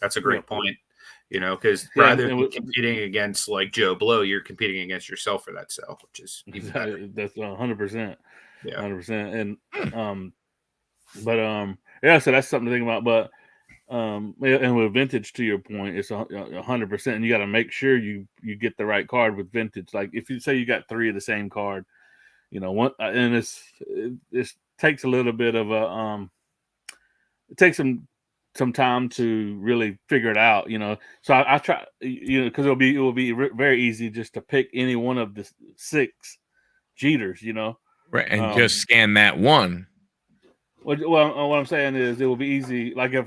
that's a great point, because rather than competing against like Joe Blow, you're competing against yourself for that sale, which is even better. That's 100%. Yeah, 100%. And yeah, so that's something to think about. But and with vintage, to your point, it's 100%. And you got to make sure you get the right card with vintage. Like if you say you got 3 of the same card, one, and it takes a little bit of it takes some some time to really figure it out, So I try, because it will be very easy just to pick any one of the 6 Jeters, Right, and Um, just scan that one. well, what I'm saying is it will be easy. Like if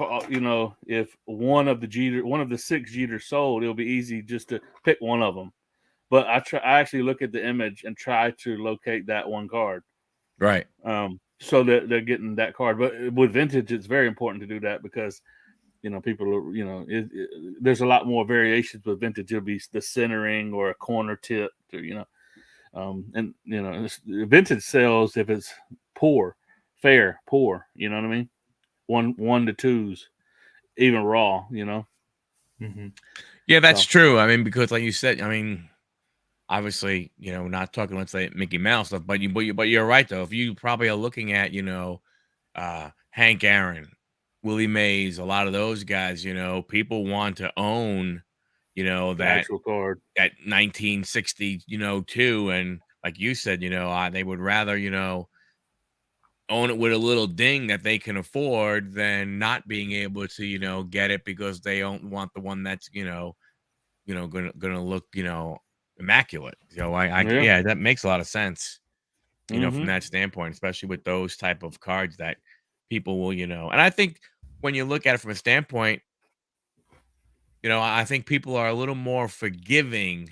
if one of the 6 Jeters sold, it'll be easy just to pick one of them. But I actually look at the image and try to locate that one card. Right. So that they're getting that card. But with vintage, it's very important to do that because people are, there's a lot more variations with vintage. It'll be the centering or a corner tip, and vintage sells if it's poor, fair, poor. You know what I mean? 1 to 2s, even raw. Mm-hmm. Yeah, that's So. true. I mean, because like you said, I mean, obviously, not talking, let's say, Mickey Mouse stuff, but you're right though. If you probably are looking at, Hank Aaron, Willie Mays, a lot of those guys, people want to own, The that actual card. 1960, too, and like you said, they would rather, own it with a little ding that they can afford than not being able to, get it because they don't want the one that's, gonna look, immaculate. Yeah. Yeah, that makes a lot of sense, from Mm-hmm. that standpoint, especially with those type of cards that people will, and I think when you look at it from a standpoint, I think people are a little more forgiving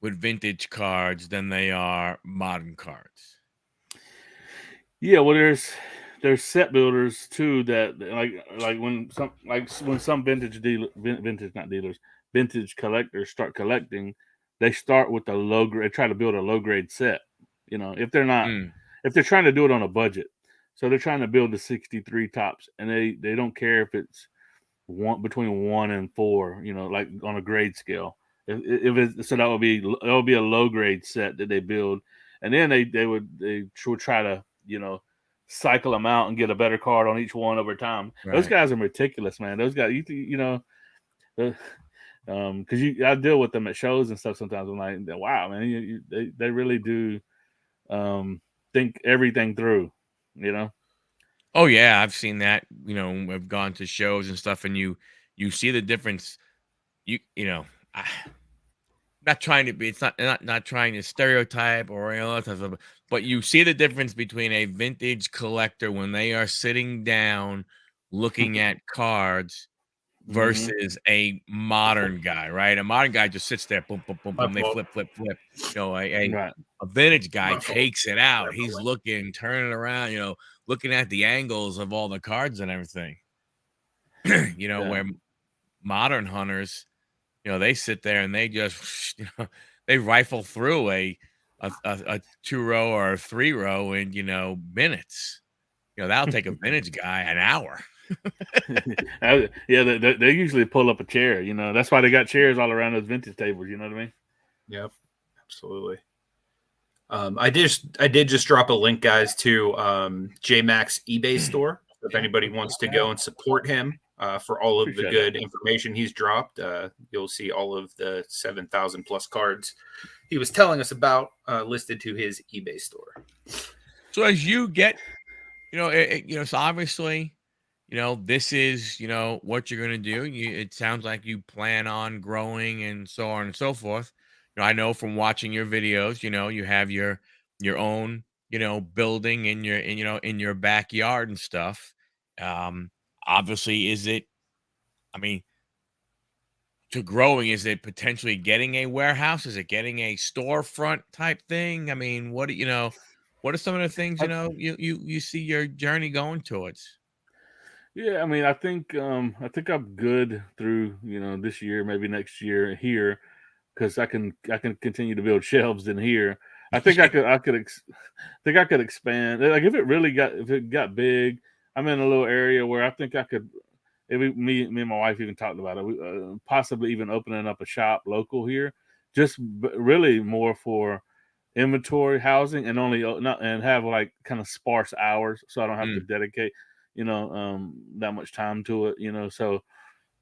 with vintage cards than they are modern cards. Yeah, well, there's set builders too that like when some vintage not dealers, vintage collectors start collecting, they start with a low grade, try to build a low grade set. If Mm, they're trying to do it on a budget, so they're trying to build the 63 tops, and they don't care if it's between 1 and 4, like on a grade scale. If it's, so that would be a low grade set that they build, and then they would try to cycle them out and get a better card on each one over time. Those right. guys are meticulous, man. Those guys, because I deal with them at shows and stuff sometimes. I'm like, wow, man, they really do think everything through, you know. Oh yeah, I've seen that. I've gone to shows and stuff, and you see the difference. I, not trying to be. It's not trying to stereotype or any other type of stuff, but you see the difference between a vintage collector when they are sitting down looking at cards Hmm. versus a modern guy, right? A modern guy just sits there, boom, boom, boom, My boom. They fault. flip, flip, flip. A Right. vintage guy My fault. takes it out. Grab my He's leg. looking, turning around, looking at the angles of all the cards and everything. Yeah. Where modern hunters, they sit there and they just, they rifle through a 2 row or a 3 row in, minutes. That'll take a vintage guy an hour. Yeah, they usually pull up a chair. That's why they got chairs all around those vintage tables. You know what I mean? Yep, absolutely. I did just drop a link, guys, to JMac's eBay store. If anybody wants to go and support him for all of the Appreciate good that. information he's dropped, you'll see all of the 7,000 plus cards he was telling us about listed to his eBay store. So as you get, so obviously, this is, what you're going to do. It sounds like you plan on growing and so on and so forth. I know from watching your videos, you have your own, building in your backyard and stuff. Um, Obviously, I mean, to growing, is it potentially getting a warehouse? Is it getting a storefront type thing? I mean, what are some of the things, you see your journey going towards? Yeah, I mean, I think I'm good through this year, maybe next year here, because I can continue to build shelves in here. I think think I could expand. Like if it got big, I'm in a little area where I think I could. Me and my wife even talked about it. Possibly even opening up a shop local here, just really more for inventory housing and only not and have like kind of sparse hours, so I don't have to Mm, dedicate that much time to it. So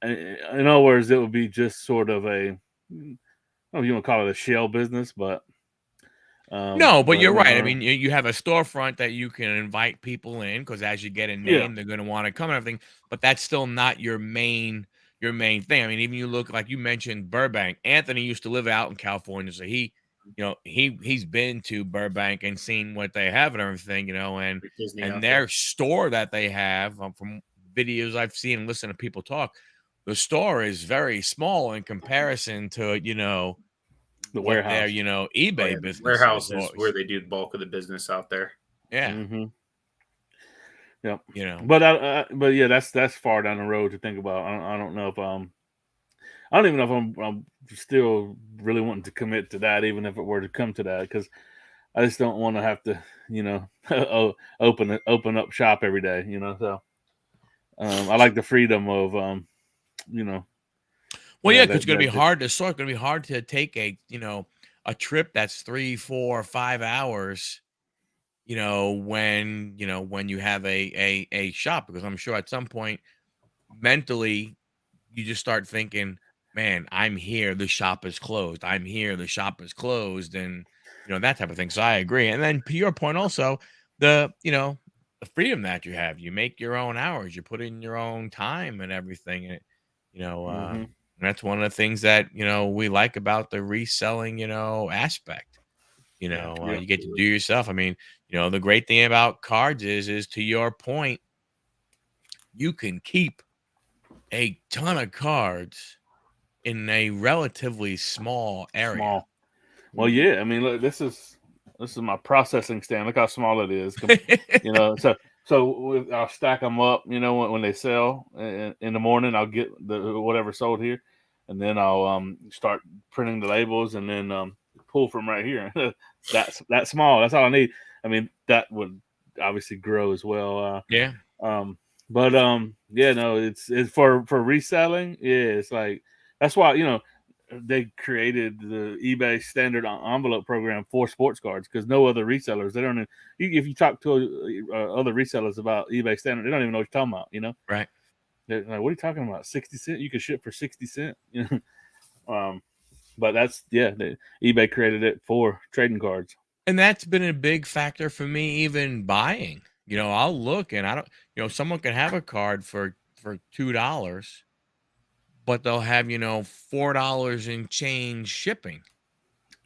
in other words, it would be just sort of a, I don't know if you want to call it a shell business, but No, but you're you right. I know, mean, you have a storefront that you can invite people in because as you get a yeah, name, they're going to want to come and everything. But that's still not your main thing. I mean, even you look like you mentioned Burbank. Anthony used to live out in California, so he's been to Burbank and seen what they have and everything, Disney and out there. their store that they have from videos I've seen and listened to people talk, the store is very small in comparison to the what their warehouse. Oh, yeah, eBay the business is. warehouse is where they do the bulk of the business out there. Yeah, Mm-hmm. Yep. you know. But yeah, that's far down the road to think about. I don't know if I don't even know if I'm still really wanting to commit to that, even if it were to come to that, because I just don't want to have to, open up shop every day, So I like the freedom of, Well, yeah, because that it's gonna be that hard to sort. It's gonna be hard to take a trip that's 3, 4, 5 hours. When you have a shop, because I'm sure at some point mentally you just start thinking, man, I'm here, the shop is closed. I'm here, the shop is closed, and that type of thing. So I agree. And then to your point also, the freedom that you have, you make your own hours, you put in your own time and everything. And you know, hmm that's one of the things that we like about the reselling, aspect. Yeah, yeah, You get to do yourself. I mean, the great thing about cards is to your point, you can keep a ton of cards in a relatively small area. small. Well, yeah, I mean, look, this is my processing stand. Look how small it is. I'll stack them up. When they sell in the morning, I'll get the whatever sold here, and then I'll start printing the labels, and then pull from right here. That's small. That's all I need. I mean, that would obviously grow as well. Yeah. Yeah, no, it's for reselling. Yeah, it's like that's why they created the eBay standard envelope program for sports cards because no other resellers they don't. If you talk to other resellers about eBay standard, they don't even know what you're talking about. Right. They're like, what are you talking about? 60 cents? You can ship for 60 cents. But eBay created it for trading cards. And that's been a big factor for me even buying. I'll look and I don't, someone can have a card for $2, but they'll have, $4 in change shipping.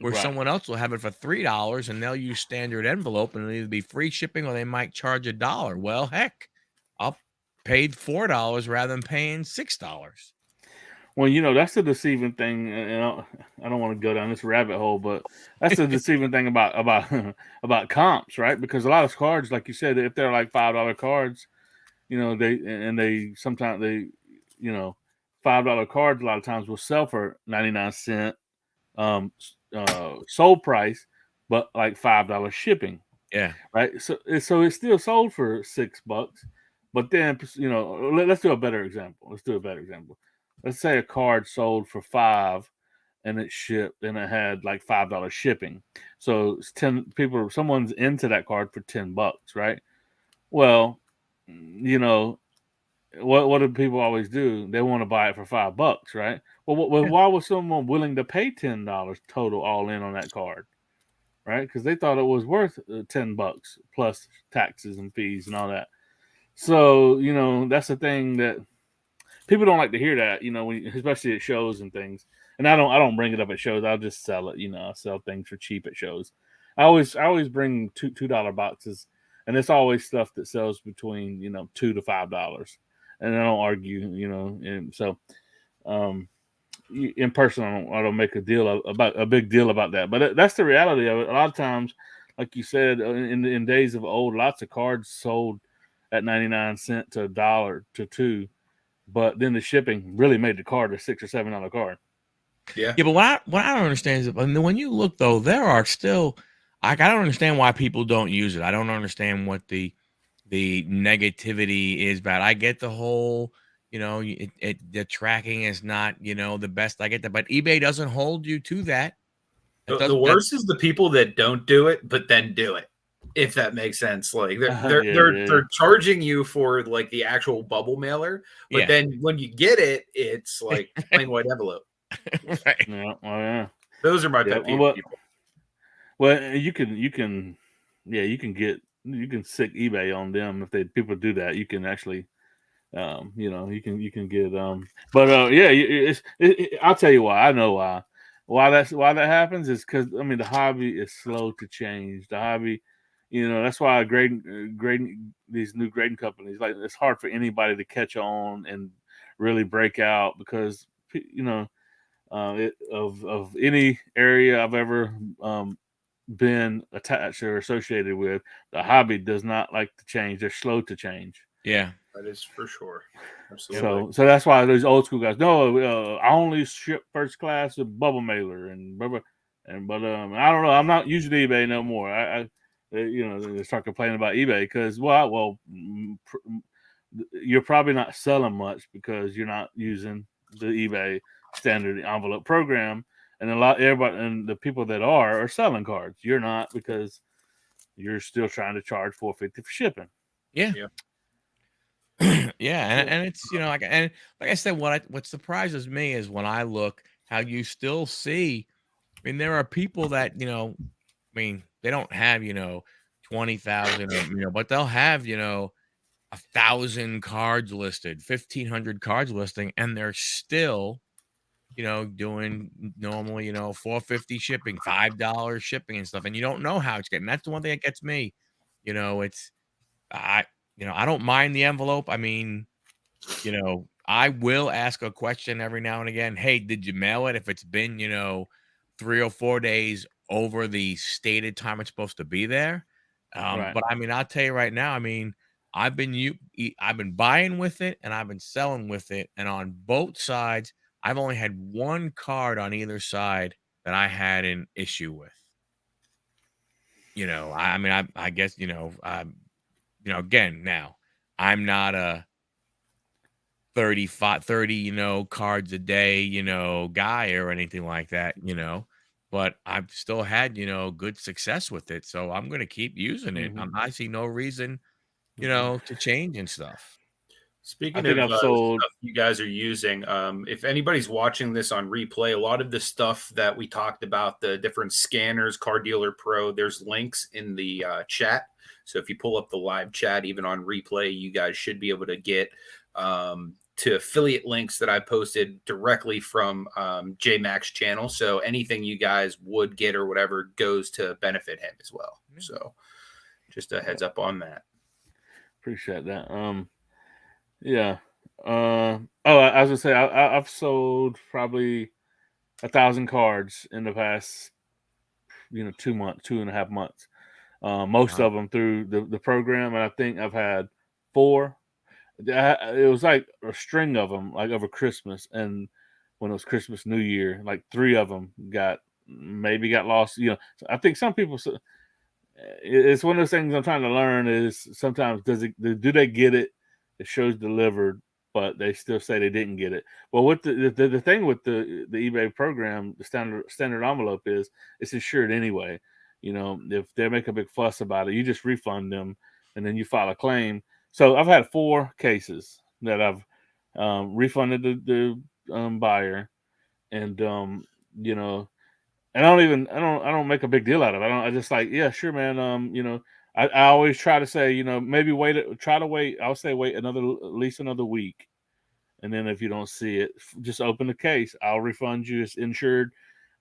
Where Right. someone else will have it for $3 and they'll use standard envelope and it'll either be free shipping or they might charge $1. Well, heck, I'll pay $4 rather than paying $6. Well, that's the deceiving thing, and I don't want to go down this rabbit hole, but that's the deceiving thing about about comps, right? Because a lot of cards, like you said, if they're like $5 cards, they sometimes $5 cards a lot of times will sell for 99 cent sold price, but like $5 shipping, Yeah. right? So it's still sold for $6, but then let's do a better example. Let's say a card sold for $5 and it shipped and it had like $5 shipping. So it's 10 people, someone's into that card for $10, right? Well, what do people always do? They want to buy it for $5, right? Well, why was someone willing to pay $10 total all in on that card, right? Because they thought it was worth $10 plus taxes and fees and all that. So that's the thing that people don't like to hear that, especially at shows and things. And I don't bring it up at shows. I'll just sell it. I sell things for cheap at shows. I always bring $2 boxes, and it's always stuff that sells between $2 to $5. And I don't argue, And so, in person, I don't make a big deal about that. But that's the reality of it. A lot of times, like you said, in days of old, lots of cards sold at 99 cents to $1 to $2. But then the shipping really made the card a $6 or $7 card. Yeah. Yeah, but what I don't understand is when you look though, there are still I don't understand why people don't use it. I don't understand what the negativity is bad. I get the whole, the tracking is not, the best. I get that, but eBay doesn't hold you to that. It The doesn't. That worst is the people that don't do it, but then do it. If that makes sense, like Yeah. they're charging you for like the actual bubble mailer, but Yeah. then when you get it, it's like plain white envelope. Right. Yeah. Oh yeah. Those are my Yeah. pet peeve Well, people. Well, you can sick eBay on them if people do that. You can actually, you can get I'll tell you why. I know why that happens is because the hobby is slow to change. The hobby, that's why grading these new grading companies, like, it's hard for anybody to catch on and really break out because of any area I've ever been attached or associated with, the hobby does not like to change. They're slow to change. Yeah. That is for sure. Absolutely. So that's why those old school guys, no, I only ship first class with bubble mailer but I don't know. I'm not using eBay no more. They start complaining about eBay because you're probably not selling much because you're not using the eBay standard envelope program, and everybody and the people that are selling cards. You're not because you're still trying to charge $4.50 for shipping. Yeah. Yeah. Yeah, and it's like I said, what surprises me is when I look how you still see. I mean, there are people that they don't have 20,000 but they'll have 1,000 cards listed, 1,500 cards listing, and they're still doing normal $4.50 shipping, $5 shipping and stuff, and you don't know how it's getting. That's the one thing that gets me. It's I I don't mind the envelope. I mean, I will ask a question every now and again. Hey, did you mail it? If it's been, 3 or 4 days over the stated time it's supposed to be there. Right. But I mean, I'll tell you right now, I mean, I've been buying with it and I've been selling with it. And on both sides, I've only had one card on either side that I had an issue with. I mean, I guess, again, now I'm not a 30 cards a day, guy or anything like that, but I've still had, good success with it. So I'm going to keep using it. Mm-hmm. I see no reason, to change and stuff. Speaking I think of I've sold. stuff you guys are using, if anybody's watching this on replay, a lot of the stuff that we talked about, the different scanners, Car Dealer Pro, there's links in the chat. So if you pull up the live chat, even on replay, you guys should be able to get to affiliate links that I posted directly from JMac's channel. So anything you guys would get or whatever goes to benefit him as well. So just a heads up on that. Appreciate that. Yeah. I was gonna say I've sold probably 1,000 cards in the past 2.5 months. Most Wow. of them through the program, and I think I've had 4. It was like a string of them, like over Christmas, and when it was Christmas, New Year, like 3 of them got lost. So I think some people. It's one of those things I'm trying to learn. Is sometimes do they get it? It shows delivered, but they still say they didn't get it. Well, what the thing with the eBay program, the standard envelope is it's insured anyway. If they make a big fuss about it, you just refund them and then you file a claim. So I've had 4 cases that I've refunded the buyer, and and I don't make a big deal out of it. I just like, yeah, sure, man. I always try to say, maybe try to wait. I'll say wait at least another week. And then if you don't see it, just open the case. I'll refund you. It's insured.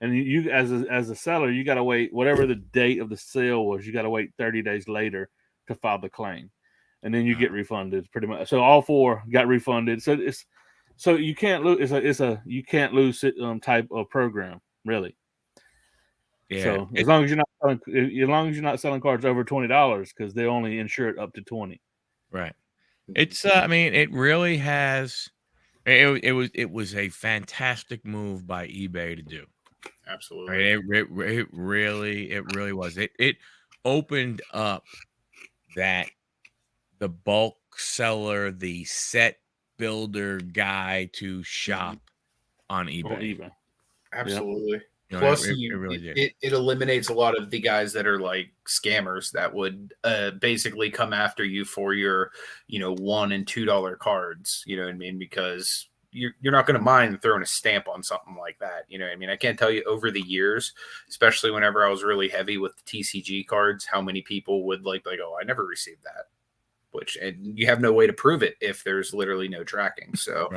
And you as a seller, you got to wait whatever the date of the sale was. You got to wait 30 days later to file the claim. And then you get refunded pretty much. So all 4 got refunded. So you can't lose. It's a you can't lose it type of program, really. Yeah. So as long as you're not selling cards over $20, because they only insure it up to 20. Right. It's I mean, it really has. It was a fantastic move by eBay to do. Absolutely. Right? It really was. It opened up that the bulk seller, the set builder guy to shop on eBay. Absolutely. Yeah. Plus, It really did. it eliminates a lot of the guys that are like scammers that would basically come after you for your $1 and $2 cards. You know what I mean? Because you're not going to mind throwing a stamp on something like that. You know what I mean? I can't tell you over the years, especially whenever I was really heavy with the TCG cards, how many people would like, oh, I never received that. And you have no way to prove it if there's literally no tracking. So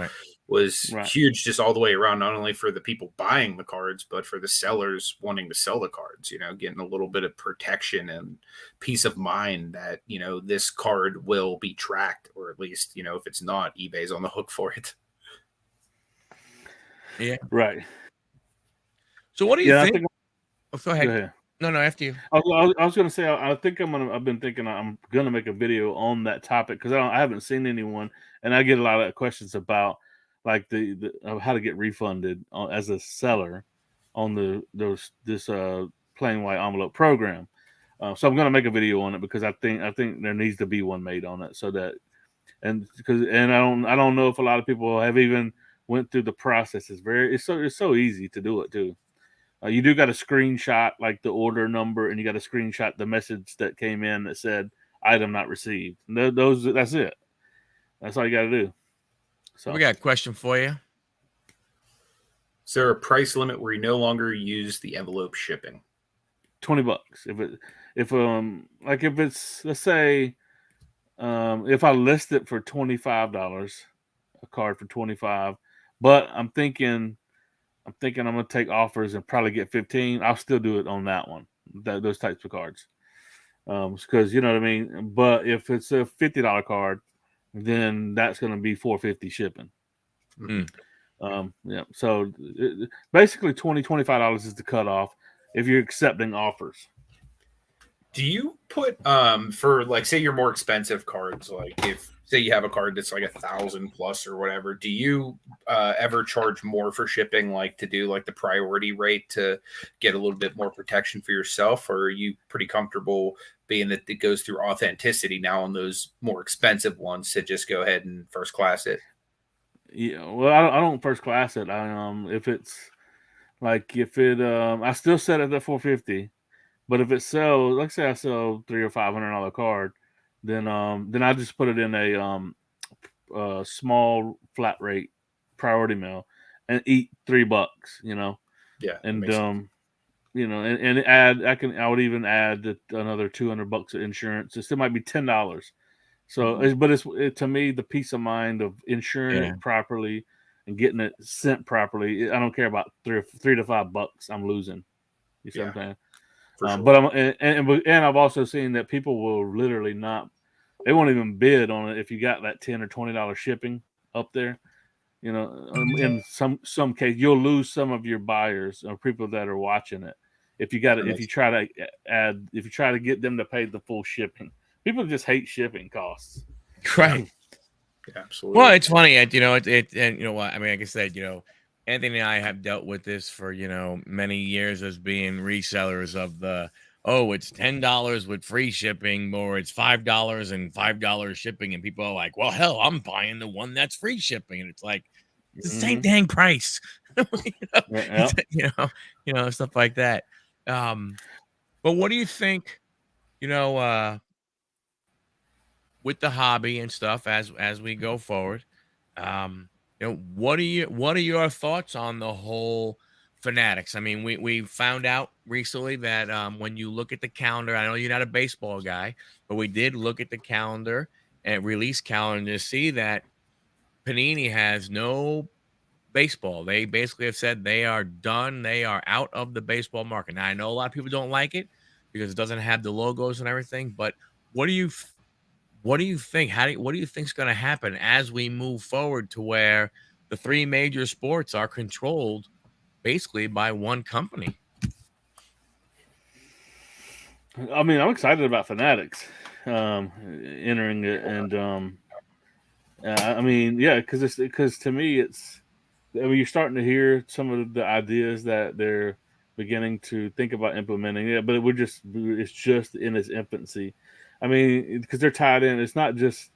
was huge just all the way around, not only for the people buying the cards, but for the sellers wanting to sell the cards, you know, getting a little bit of protection and peace of mind that, you know, this card will be tracked, or at least, you know, if it's not, eBay's on the hook for it. Yeah. Right. So what do you think? Go ahead. Go ahead. No, after you. I was going to say, I've been thinking I'm going to make a video on that topic because I haven't seen anyone, and I get a lot of questions about like the how to get refunded as a seller on this plain white envelope program. So I'm going to make a video on it because I think there needs to be one made on it so that I don't know if a lot of people have even went through the process. It's so easy to do it too. You do got to screenshot like the order number, and you got to screenshot the message that came in that said item not received. That's it. That's all you got to do. So we got a question for you. Is there a price limit where you no longer use the envelope shipping? $20. If it's, let's say, if I list it for $25, a card for $25, but I'm thinking I'm going to take offers and probably get 15. I'll still do it on that one, those types of cards. Because you know what I mean. But if it's a $50 card, then that's going to be $4.50 shipping. Yeah. So basically $25 is the cutoff if you're accepting offers. Do you put for like, say your more expensive cards, like if say you have a card that's like 1,000 plus or whatever, do you ever charge more for shipping, like to do like the priority rate to get a little bit more protection for yourself, or are you pretty comfortable being that it goes through authenticity now on those more expensive ones to just go ahead and first class it? Yeah, well, I don't first class it. If it's like I still set it at $4.50. But if it sells, let's say I sell $300 or $500 card, then I just put it in a small flat rate priority mail and eat $3, you know. Yeah. And you know, and I would even add another $200 of insurance. It still might be $10. So, but to me, the peace of mind of insuring it properly and getting it sent properly. I don't care about $3 to $5 I'm losing. You see what I'm saying? Sure. But I've also seen that people will literally they won't even bid on it if you got that $10 or $20 shipping up there. You know, in some case, you'll lose some of your buyers or people that are watching it if you try to get them to pay the full shipping. People just hate shipping costs. Right. Absolutely. Well, it's funny, and you know, and you know what I mean. Like I said, you know, Anthony and I have dealt with this for, you know, many years as being resellers of it's $10 with free shipping, or it's $5 and $5 shipping, and people are like, well, hell, I'm buying the one that's free shipping, and it's like it's the same dang price. You know, stuff like that. But what do you think? You know, with the hobby and stuff as we go forward, you know, what are your thoughts on the whole Fanatics? I mean, we found out recently that when you look at the calendar, I know you're not a baseball guy, but we did look at the calendar and release calendar to see that Panini has no baseball. They basically have said they are done. They are out of the baseball market. Now, I know a lot of people don't like it because it doesn't have the logos and everything, but what do you think? What do you think is going to happen as we move forward to where the three major sports are controlled basically by one company? I mean, I'm excited about Fanatics entering it, and I mean, yeah, because to me, you're starting to hear some of the ideas that they're beginning to think about implementing. Yeah, but it's just in its infancy. I mean, because they're tied in. It's not just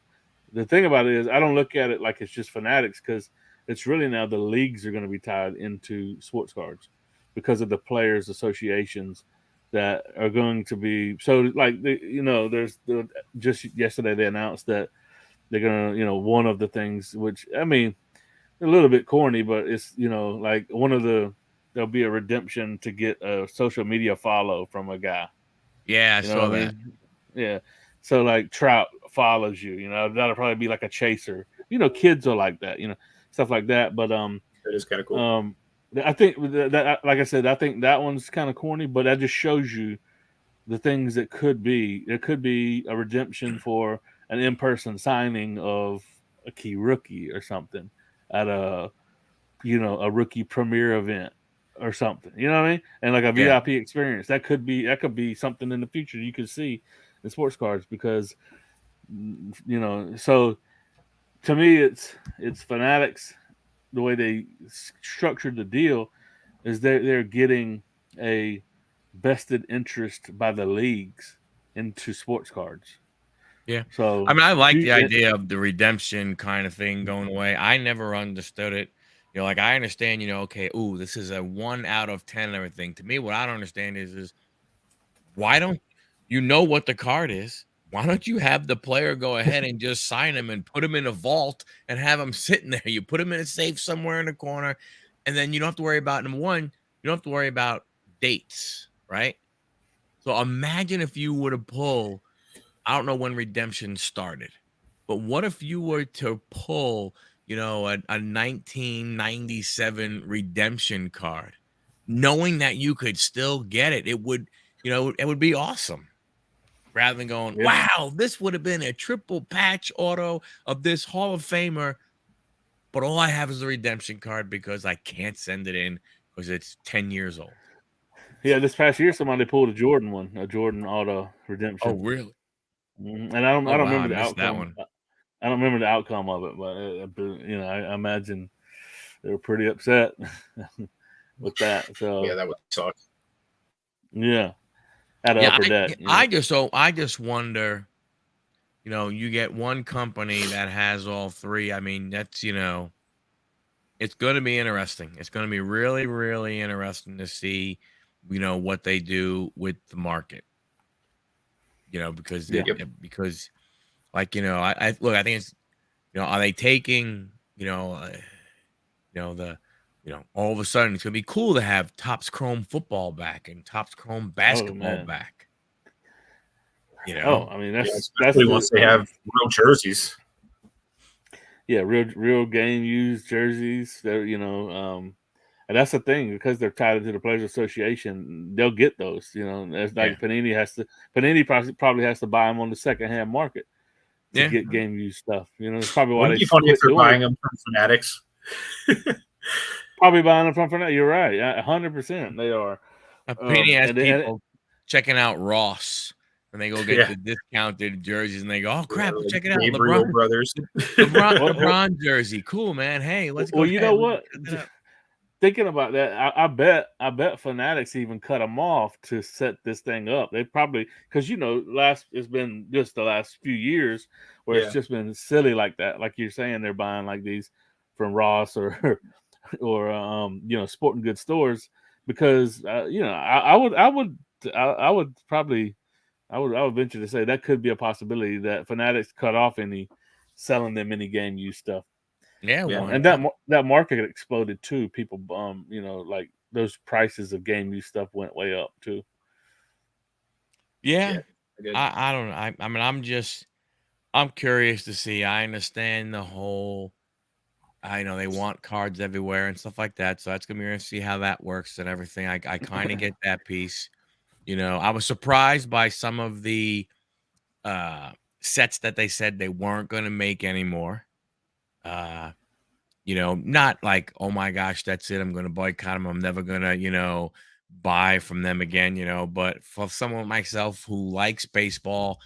the thing about it is I don't look at it like it's just Fanatics, because it's really now the leagues are going to be tied into sports cards because of the players associations that are going to be. So like, just yesterday they announced that they're going to, one of the things, which, I mean, a little bit corny, but it's like there'll be a redemption to get a social media follow from a guy. Yeah, I You know what saw I that. mean? Yeah. So like Trout follows you. That'll probably be like a chaser. Kids are like that. Stuff like that. But That is kind of cool. I think that like I said, I think that one's kind of corny, but that just shows you the things that could be. There could be a redemption for an in-person signing of a key rookie or something at a rookie premiere event or something. You know what I mean? And like a Yeah. VIP experience. That could be something in the future you could see in sports cards because so to me it's Fanatics. The way they structured the deal is they're getting a vested interest by the leagues into sports cards. Yeah. So I mean, I like the idea of the redemption kind of thing going away. I never understood it. Like I understand, okay, ooh, this is a 1 out of 10 and everything. To me, what I don't understand is why don't you know what the card is? Why don't you have the player go ahead and just sign him and put him in a vault and have him sitting there? You put him in a safe somewhere in the corner, and then you don't have to worry about number one, you don't have to worry about dates, right? So imagine if you were to pull, I don't know when redemption started, but what if you were to pull, a 1997 redemption card, knowing that you could still get it? It would, it would be awesome. Rather than going, Yeah. wow, this would have been a triple patch auto of this Hall of Famer, but all I have is a redemption card because I can't send it in because it's 10 years old. Yeah, this past year somebody pulled a Jordan a Jordan auto redemption. Oh, really? And I don't Oh, wow, remember I the missed that outcome. one. I don't remember the outcome of it, but I imagine they were pretty upset with that. So Yeah, that would suck. yeah, at Yeah, upper deck. I just wonder, you get one company that has all three. I mean, that's, it's going to be interesting. It's going to be really, really interesting to see, what they do with the market. Because Yeah. because like, I look, I think it's, are they taking, the, all of a sudden it's gonna be cool to have Topps Chrome football back and Topps Chrome basketball man. back. I mean that's especially once they have real jerseys. Yeah, real game used jerseys. They're and that's the thing because they're tied into the Players Association. They'll get those. It's like Panini probably has to buy them on the secondhand market to get game used stuff. It's probably why Wouldn't they it be funny if they're doing buying them from Fanatics? Probably buying them from Fanatics. You're right, 100%. They are. Panini has people checking out Ross and they go get the discounted jerseys and they go, oh crap, like check it out, LeBron brothers. LeBron jersey, cool man. Hey, let's go. Well, you know what? Thinking about that, I bet Fanatics even cut them off to set this thing up. They probably because it's been just the last few years where it's just been silly like that. Like you're saying, they're buying like these from Ross or sporting goods stores because I would venture to say that could be a possibility that Fanatics cut off any selling them any game use stuff. Yeah, and that market exploded too. People, like those prices of game use stuff went way up too. Yeah. I don't know. I mean, I'm curious to see. I understand the whole. I know they want cards everywhere and stuff like that, so that's gonna be interesting to see how that works and everything. I kind of get that piece. I was surprised by some of the sets that they said they weren't going to make anymore. Not like, oh my gosh, that's it, I'm going to boycott them, I'm never going to, buy from them again, but for someone like myself who likes baseball,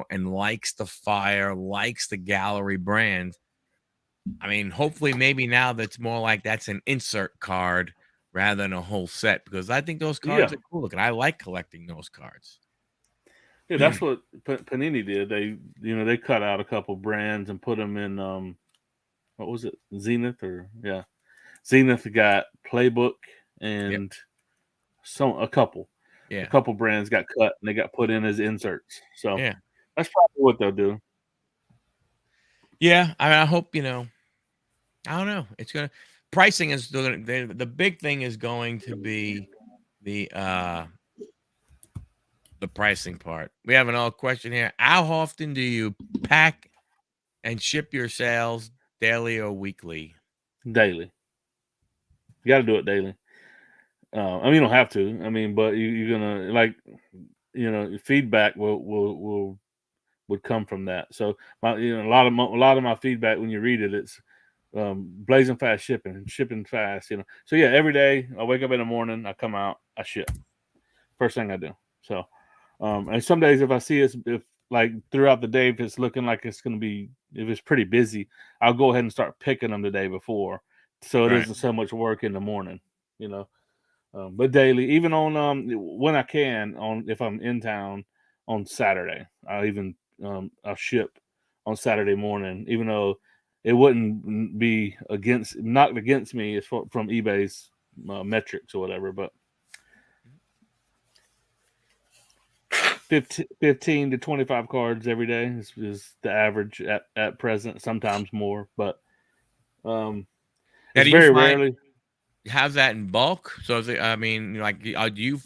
and likes the fire, likes the gallery brand, I mean, hopefully maybe now that's more like that's an insert card rather than a whole set because I think those cards are cool looking. I like collecting those cards. Yeah, that's what Panini did. They cut out a couple brands and put them in what was it, Zenith Zenith got Playbook and a couple brands got cut and they got put in as inserts. So that's probably what they'll do. Yeah, I hope I don't know. It's gonna pricing is the big thing is going to be the pricing part. We have another question here. How often do you pack and ship your sales, daily or weekly? Daily. You got to do it daily. I mean, you don't have to. I mean, but you're gonna like, feedback would come from that. So a lot of my feedback when you read it, it's blazing fast shipping fast. So yeah, every day I wake up in the morning, I come out, I ship. First thing I do. So, and some days if I see if like throughout the day, if it's looking like it's going to be, if it's pretty busy, I'll go ahead and start picking them the day before, so it Right. isn't so much work in the morning. But daily, even on when I can, on if I'm in town on Saturday, I'll ship on Saturday morning, even though it wouldn't be knocked against me as from eBay's metrics or whatever, but 15 to 25 cards every day is the average at present. Sometimes more, but Now, it's do you very find rarely. have that in bulk? So, I mean, like, are you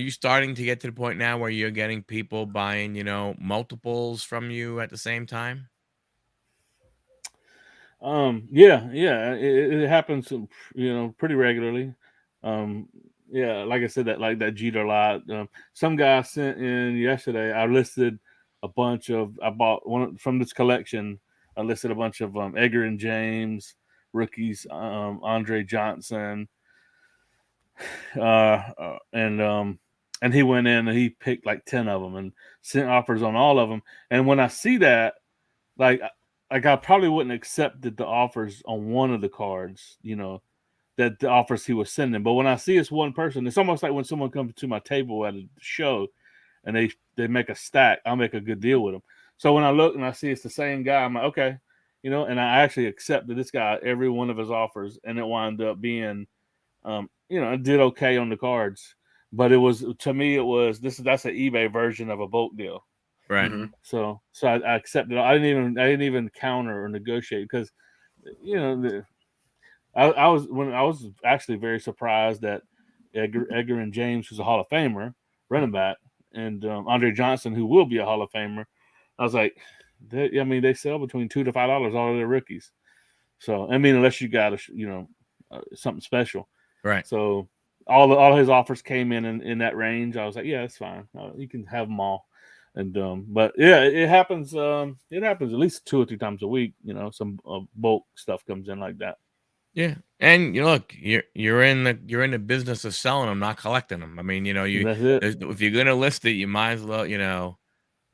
starting to get to the point now where you're getting people buying, multiples from you at the same time? Yeah, it happens, pretty regularly. Um, yeah, like I said, that Jeter lot. Some guy sent in yesterday. I bought one from this collection. I listed a bunch of Edgar and James rookies, Andre Johnson, and he went in and he picked like 10 of them and sent offers on all of them. And when I see that, like I probably wouldn't accepted the offers on one of the cards, that the offers he was sending. But when I see it's one person, it's almost like when someone comes to my table at a show and they make a stack, I'll make a good deal with them. So when I look and I see it's the same guy, I'm like, okay, and I actually accepted this guy every one of his offers, and it wound up being, I did okay on the cards. But it was, to me, that's an eBay version of a bulk deal. Right. Mhm. So I accepted. I didn't even counter or negotiate because you know I was actually very surprised that Edgar and James, who's a Hall of Famer running back, and Andre Johnson, who will be a Hall of Famer. I was like, they sell between $2 to $5 all of their rookies. So I mean, unless you got something special. Right. So all his offers came in that range. I was like, yeah, that's fine. You can have them all. And but yeah, it happens. It happens at least 2 or 3 times a week. Some bulk stuff comes in like that. Yeah. And look, you're in the business of selling them, not collecting them. I mean, That's it. if you're gonna list it, you might as well, Especially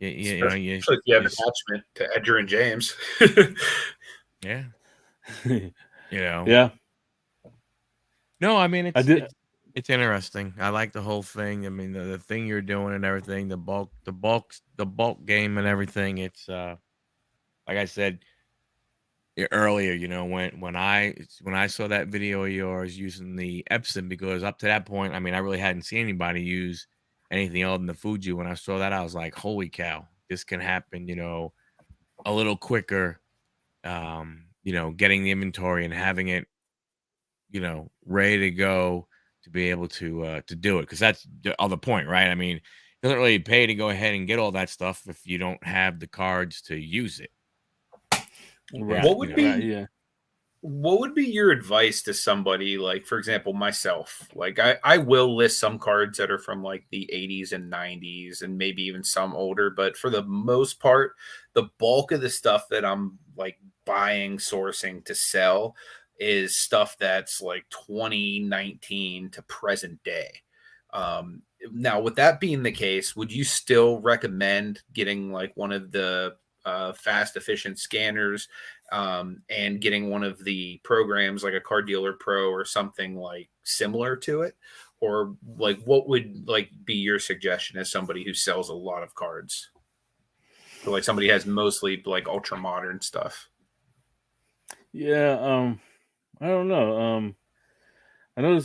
if you have attachment to Edgar and James. yeah, Yeah, No, I mean I did. it's interesting. I like the whole thing. I mean, the thing you're doing and everything, the bulk game and everything. It's like I said earlier, when I saw that video of yours using the Epson, because up to that point, I mean, I really hadn't seen anybody use anything other than the Fuji. When I saw that, I was like, holy cow, this can happen, a little quicker. Getting the inventory and having it, ready to go to be able to do it, because that's the other point, right? I mean, it doesn't really pay to go ahead and get all that stuff if you don't have the cards to use it. Right. What would Right. be Yeah. what would be your advice to somebody, like, for example, myself? Like, I will list some cards that are from like the 80s and 90s and maybe even some older, but for the most part, the bulk of the stuff that I'm like buying, sourcing to sell is stuff that's like 2019 to present day. Now, with that being the case, would you still recommend getting like one of the fast, efficient scanners, and getting one of the programs like a Car Dealer Pro or something like similar to it? Or like, what would like be your suggestion as somebody who sells a lot of cards? So like somebody has mostly like ultra modern stuff. Yeah. I don't know. I know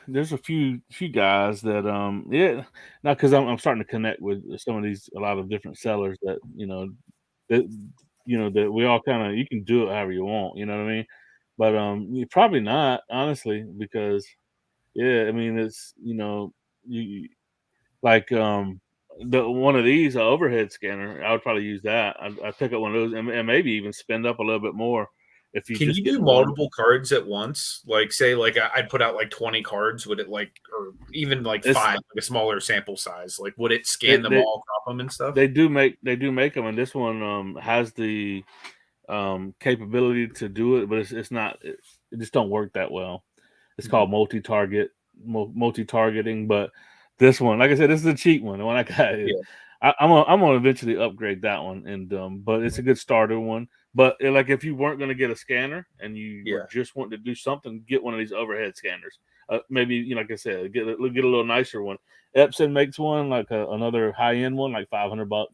there's a few guys that yeah, now because I'm starting to connect with some of these, a lot of different sellers that that that we all kind of, you can do it however you want, you know what I mean? But probably not, honestly, because yeah, I mean, it's you like the one of these overhead scanner. I would probably use that. I'd pick up one of those and maybe even spend up a little bit more if you Can just you get do one. multiple cards at once? Like, say, like I'd put out like 20 cards. Would it like, or even like It's 5, like a smaller sample size? Like, would it they, scan them they all, crop them, and stuff? they do make them, and this one has the capability to do it, but it's not. It just don't work that well. It's called multi-targeting, but this one, like I said, this is a cheap one. The one I got is, Yeah. I'm gonna eventually upgrade that one, and but it's a good starter one. But like if you weren't gonna get a scanner and you were just wanting to do something, get one of these overhead scanners. Maybe like I said, get a little nicer one. Epson makes one like another high end one, like $500,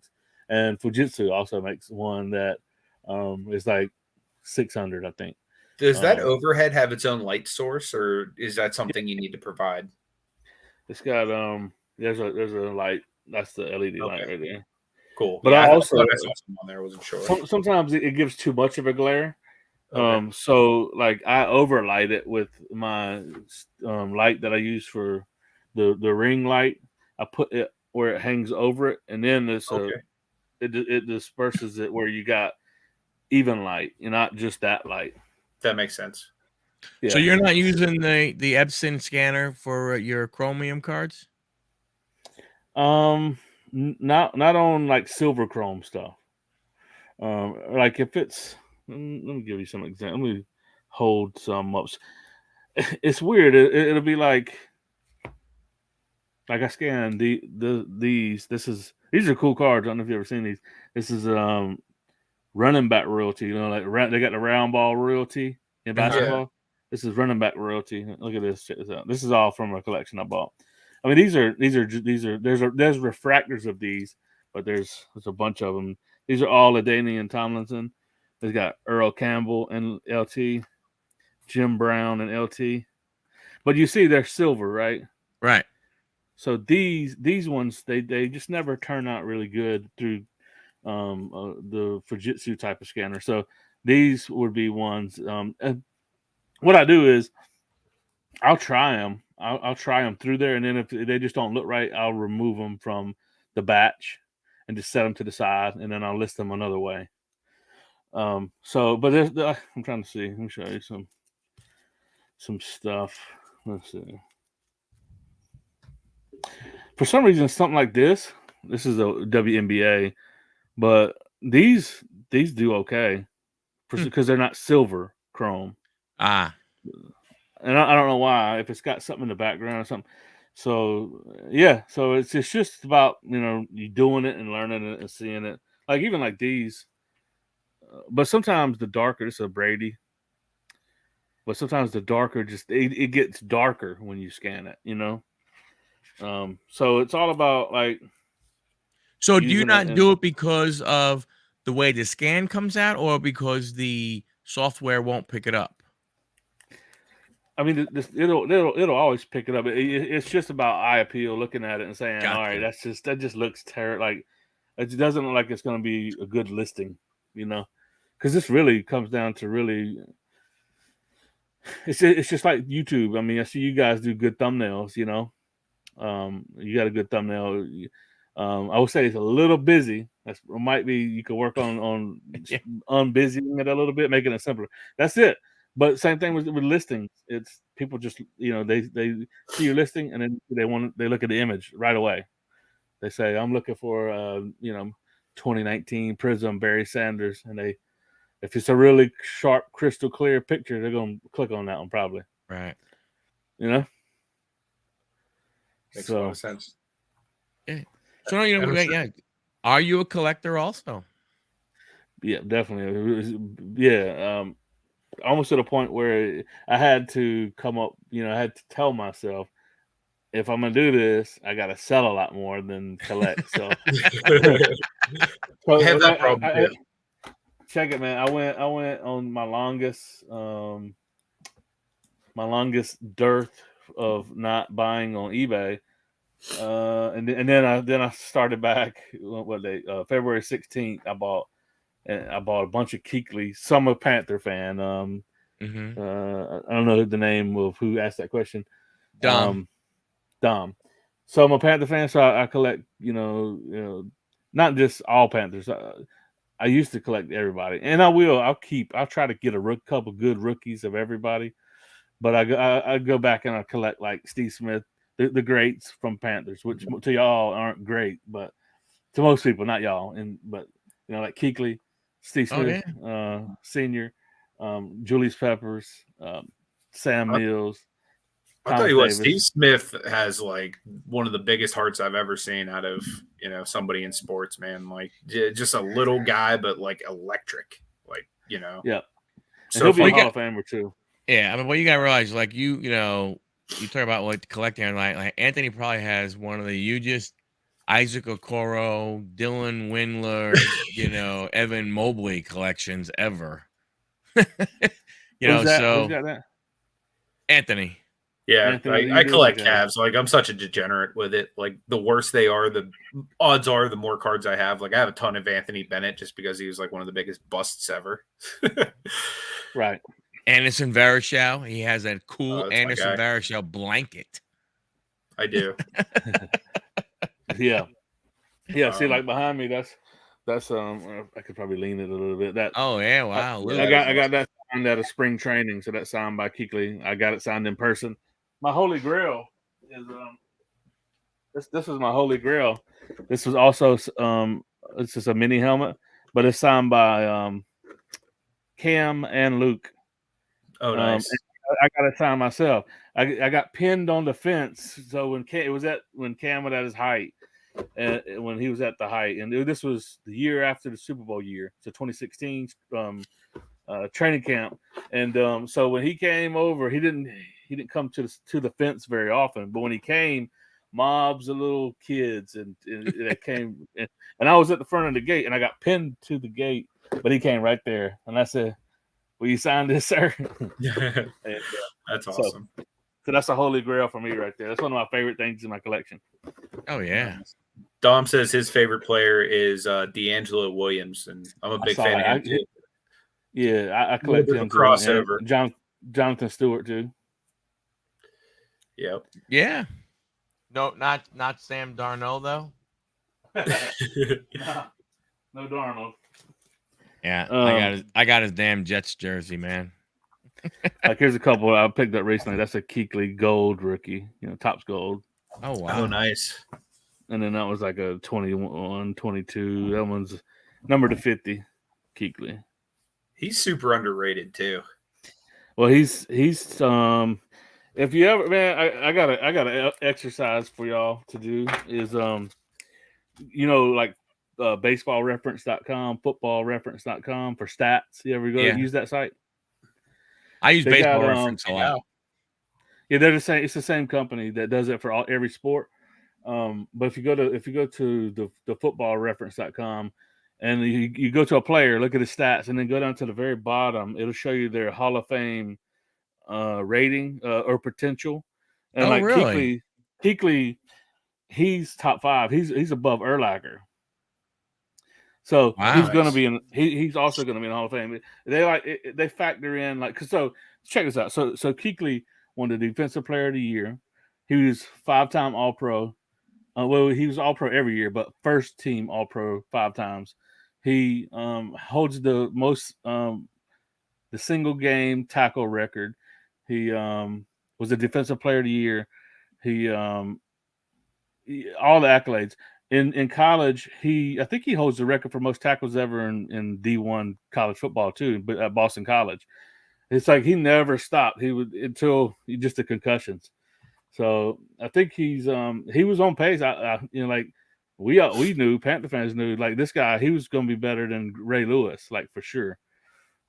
and Fujitsu also makes one that is like 600, I think. Does that overhead have its own light source, or is that something you need to provide? It's got there's a light. That's the LED light right there. Cool. But Yeah, I I also thought I saw some on there. I wasn't sure. sometimes it gives too much of a glare. Okay. So like I overlight it with my light that I use for the ring light. I put it where it hangs over it, and then it disperses it where you got even light, and not just that light. That makes sense. Yeah. So you're not using the Epson scanner for your Chromium cards? Not on like silver chrome stuff. Like if it's, let me give you some example. Let me hold some up. It's weird. It'll be like I scanned these. These are cool cards. I don't know if you've ever seen these. This is running back royalty. Like they got the round ball royalty in basketball. Yeah. This is running back royalty. Look at this. Check this out. This is all from a collection I bought. I mean, there's refractors of these, but there's a bunch of them. These are all Ladainian and Tomlinson. They've got Earl Campbell and LT, Jim Brown and LT. But you see, they're silver, right? Right. So these ones, they just never turn out really good through the Fujitsu type of scanner. So these would be ones. What I do is I'll try them. I'll try them through there, and then if they just don't look right, I'll remove them from the batch and just set them to the side, and then I'll list them another way. So, but I'm trying to see. Let me show you some stuff. Let's see. For some reason, something like this. This is a WNBA, but these do okay because they're not silver chrome. And I don't know why, if it's got something in the background or something. So yeah, so it's just about you doing it and learning it and seeing it. Like even like these, but sometimes the darker. This is a Brady, but sometimes the darker it gets darker when you scan it. So it's all about like. So do you not do it because of the way the scan comes out, or because the software won't pick it up? I mean, it'll always pick it up. It's just about eye appeal, looking at it and saying, Gotcha. "All right, that just looks terrible." Like it doesn't look like it's going to be a good listing, because this really comes down to really. It's just like YouTube. I mean, I see you guys do good thumbnails. You got a good thumbnail. I would say it's a little busy. That might be you could work on unbusying it a little bit, making it simpler. That's it. But same thing with listings. It's people just they see your listing and then they look at the image right away. They say I'm looking for 2019 Prism Barry Sanders, and if it's a really sharp, crystal clear picture, they're gonna click on that one probably. Right. Makes a lot of sense. Yeah. So yeah. Are you a collector also? Yeah, definitely. Yeah. Almost to the point where I had to come up, I had to tell myself, if I'm gonna do this, I gotta sell a lot more than collect. So, I have that problem. Check it, man. I went on my longest dearth of not buying on eBay, and then I started back. What day? February 16th. I bought and I bought a bunch of Kuechly. So I'm a Panther fan. Mm-hmm. I don't know the name of who asked that question. Dom. Dom. So I'm a Panther fan, so I collect, not just all Panthers. I used to collect everybody, and I will. I'll try to get a couple good rookies of everybody. But I go back and I collect like Steve Smith, the greats from Panthers, which to y'all aren't great, but to most people, not y'all. But like Kuechly, Steve Oh Smith, Senior, Julius Peppers, Sam Mills, I'll tell Thomas you what, Davis. Steve Smith has like one of the biggest hearts I've ever seen out of somebody in sports, man. Like just a little guy, but like electric, like Yeah, and so he'll be a fun. Hall of Famer too. Yeah, I mean, what you gotta realize, like you talk about like collecting, like Anthony probably has one of the hugest Isaac Okoro, Dylan Windler, Evan Mobley collections ever. Who's that? So Who's got that? Anthony. Yeah, Anthony, I collect okay. Cavs. Like I'm such a degenerate with it. Like the worse they are, the odds are the more cards I have. Like I have a ton of Anthony Bennett just because he was like one of the biggest busts ever. Right. Anderson Varejao. He has that cool That's my Anderson guy. Varejao blanket. I do. Yeah. See, like behind me, that's I could probably lean it a little bit. Oh yeah, wow. Yeah, I got that signed at a spring training, so that's signed by Kuechly. I got it signed in person. My holy grail is this is my holy grail. This was also this is a mini helmet, but it's signed by Cam and Luke. Oh, nice. I got it signed myself. I got pinned on the fence. So when Cam was at his height, when he was at the height, and this was the year after the Super Bowl year, so 2016 training camp, and so when he came over, he didn't come to the fence very often, but when he came, mobs of little kids and they came, and I was at the front of the gate, and I got pinned to the gate, but he came right there, and I said, "Will you sign this, sir?" And, that's awesome. So that's a holy grail for me right there. That's one of my favorite things in my collection. Oh yeah. Dom says his favorite player is D'Angelo Williams, and I'm a big fan of him too. Yeah, I collect him too. Crossover. Jonathan Stewart too. Yep. Yeah. No, not Sam Darnold though. No Darnold. Yeah, I got his damn Jets jersey, man. Like here's a couple I picked up recently. That's a Kuechly gold rookie, Topps gold. Oh wow. Oh nice. And then that was like a 21, 22. That one's number to 50, Kuechly. He's super underrated too. Well, he's if you ever, man, I got an exercise for y'all to do is like baseballreference.com, footballreference.com for stats. You ever use that site? I use Baseball Reference a lot. Yeah, they're the same. It's the same company that does it for every sport. But if you go to the footballreference.com and you go to a player, look at his stats, and then go down to the very bottom, it'll show you their Hall of Fame rating or potential. And really? Kuechly, he's top 5. He's above Urlacher. So he's going to be in. He's also going to be in the Hall of Fame. They factor in so check this out. So Kuechly won the Defensive Player of the Year. He was 5-time All-Pro. Well, he was All-Pro every year, but first team All-Pro 5 times. He holds the most the single game tackle record. He was a Defensive Player of the Year. He all the accolades. In college, I think he holds the record for most tackles ever in D1 college football too, but at Boston College. It's like he never stopped. He would until just the concussions. So I think he was on pace. We knew, Panther fans knew, like this guy, he was going to be better than Ray Lewis, like for sure.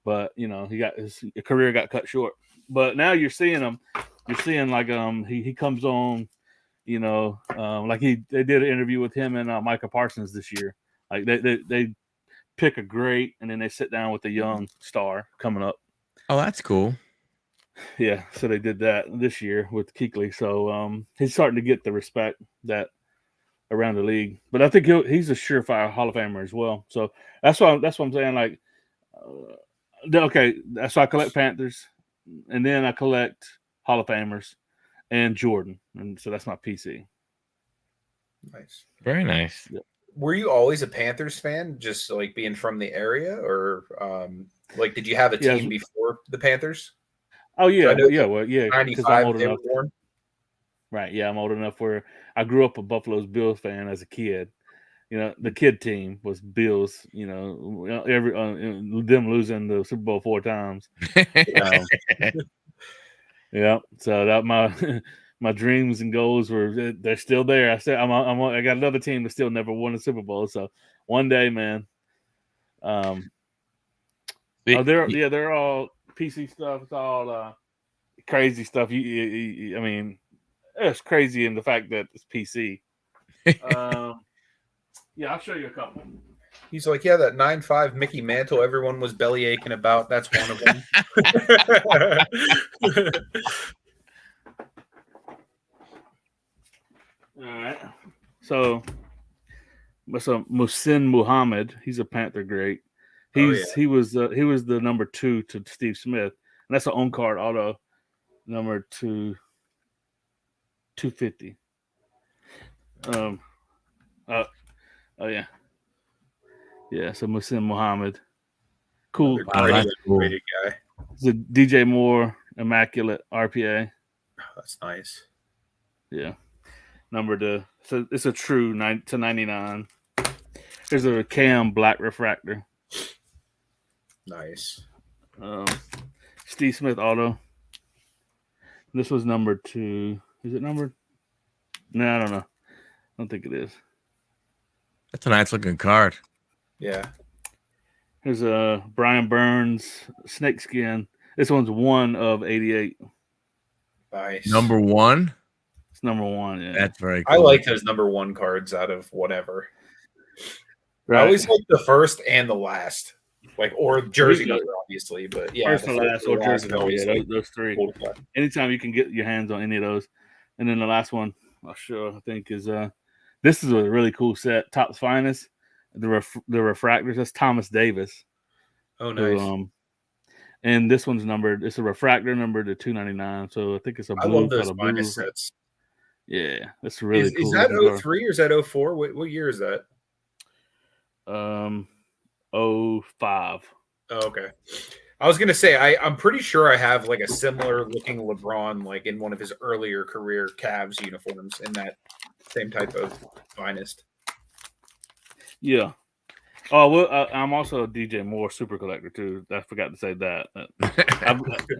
But his career got cut short. But now you're seeing him. You're seeing like he comes on. Like they did an interview with him and Micah Parsons this year. Like they pick a great and then they sit down with a young star coming up. Oh, that's cool. Yeah, so they did that this year with Kuechly. So he's starting to get the respect that around the league. But I think he's a surefire Hall of Famer as well. So that's what I'm saying. Like, okay, so I collect Panthers, and then I collect Hall of Famers and Jordan, and so that's my PC. Nice. Very nice. Yep. Were you always a Panthers fan, just like being from the area, or like did you have a team before the Panthers? Oh yeah, So yeah, because I'm 95 old they enough. were born. Right, yeah, I'm old enough where I grew up a Buffalo's Bills fan as a kid. You know, the kid team was Bills. You know, them losing the Super Bowl 4 times. Yeah, so that my dreams and goals they're still there. I said I got another team that still never won a Super Bowl. So one day, man. They're all PC stuff. It's all crazy stuff. I mean, it's crazy in the fact that it's PC. Yeah, I'll show you a couple. He's like, yeah, that 9.5 Mickey Mantle everyone was belly aching about. That's one of them. All right. So Muhsin Muhammad, he's a Panther great. He was the number 2 to Steve Smith, and that's an on card auto, number 250. Oh yeah. Yeah, so Muhsin Muhammad. Cool. Wow, that's cool. Rated guy. It's a DJ Moore Immaculate RPA. Oh, that's nice. Yeah. So it's a true 9/99. There's a Cam Black Refractor. Nice. Steve Smith auto. This was number 2. Is it numbered? No, I don't know. I don't think it is. That's a nice looking card. Yeah. There's a Brian Burns Snakeskin. This one's 1 of 88. Nice. Number 1? It's number 1, yeah. That's very cool. I like those number 1 cards out of whatever. Right. I always like the first and the last. Like, or jersey number, obviously, but yeah. First and last or jersey number, yeah, those 3. Anytime you can get your hands on any of those. And then the last one I'll show, I think, is this is a really cool set. Topps Finest. The refractors. That's Thomas Davis. Oh, nice. So, and this one's numbered. It's a refractor numbered to 299. So I think it's a blue. I love those Finest sets. Yeah, that's really cool. Is that 03 or is that 04? What year is that? 05. Oh, okay. I was gonna say I'm pretty sure I have like a similar looking LeBron, like in one of his earlier career Cavs uniforms in that same type of Finest. Yeah. Oh well, I'm also a DJ Moore super collector too. I forgot to say that.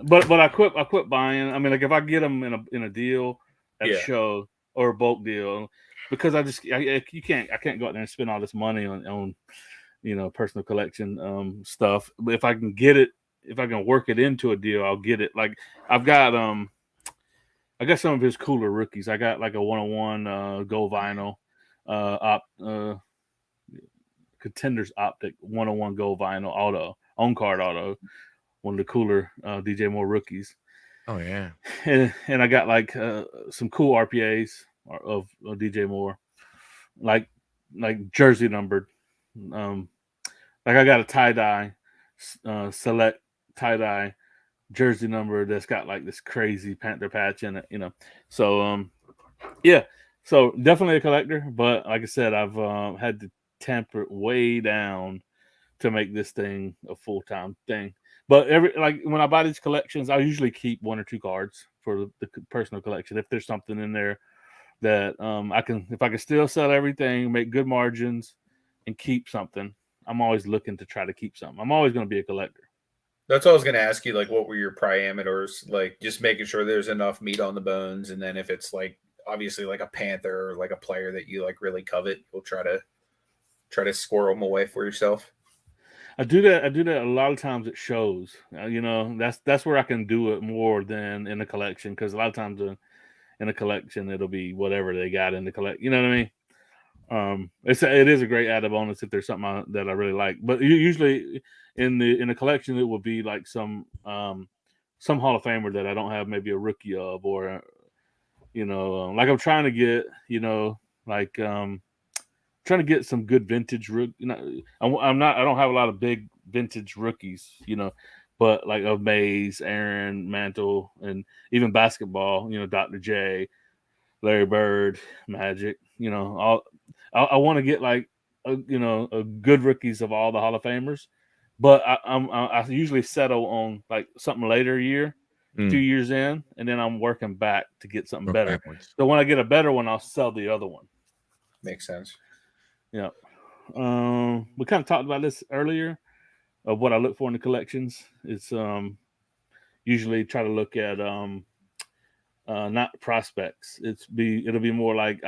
But I quit buying. I mean, like if I get them in a deal at a show or a bulk deal, because I can't go out there and spend all this money on personal collection stuff. But if I can get it, if I can work it into a deal, I'll get it. Like I got some of his cooler rookies. I got like a 101 gold vinyl Contenders Optic 101 gold vinyl auto, on card auto, one of the cooler DJ Moore rookies. Oh yeah. And I got like some cool RPAs of DJ Moore, like jersey numbered. Like I got a tie-dye select tie-dye jersey number that's got like this crazy Panther patch in it, So yeah, so definitely a collector, but like I said, I've had to temper it way down to make this thing a full-time thing. But when I buy these collections, I usually keep 1 or 2 cards for the personal collection. If there's something in there that if I can still sell everything, make good margins, and keep something, I'm always looking to try to keep something. I'm always going to be a collector. That's what I was going to ask you. Like, what were your parameters? Like, just making sure there's enough meat on the bones, and then if it's like obviously like a Panther or like a player that you like really covet, you'll try to squirrel them away for yourself. I do that a lot of times at shows. That's where I can do it more than in a collection, because a lot of times in a collection it'll be whatever they got in the collect. You know what I mean? It is a great added bonus if there's something that I really like. But usually in the collection, it will be like some Hall of Famer that I don't have maybe a rookie of, or like I'm trying to get like trying to get some good vintage rook. You know, I don't have a lot of big vintage rookies, you know, but like of Mays, Aaron, Mantle, and even basketball, you know, Dr. J, Larry Bird, Magic, you know, all I want to get like a good rookies of all the Hall of Famers, but I usually settle on like something later year, 2 years in, and then I'm working back to get something better. Backwards. So when I get a better one, I'll sell the other one. Makes sense. Yeah. We kind of talked about this earlier of what I look for in the collections. It's usually try to look at not prospects. It'll be more like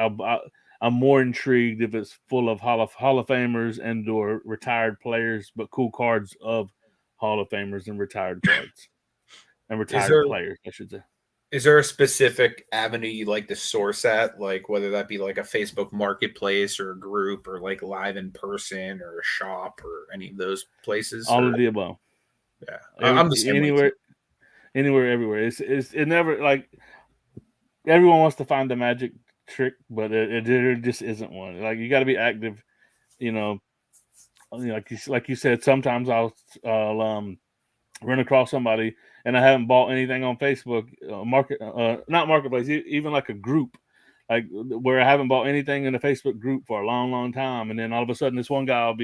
I'm more intrigued if it's full of Hall of Famers and or retired players, but cool cards of Hall of Famers and retired cards and retired players, I should say. Is there a specific avenue you like to source at, like whether that be like a Facebook Marketplace or a group or like live in person or a shop or any of those places? All of the above. Yeah, I'm the same anywhere, everywhere. It never like everyone wants to find the magic trick, but there just isn't one. Like you got to be active, you know. Like you said, sometimes I'll run across somebody and I haven't bought anything on Facebook not marketplace, even like a group, like where I haven't bought anything in a Facebook group for a long time, and then all of a sudden this one guy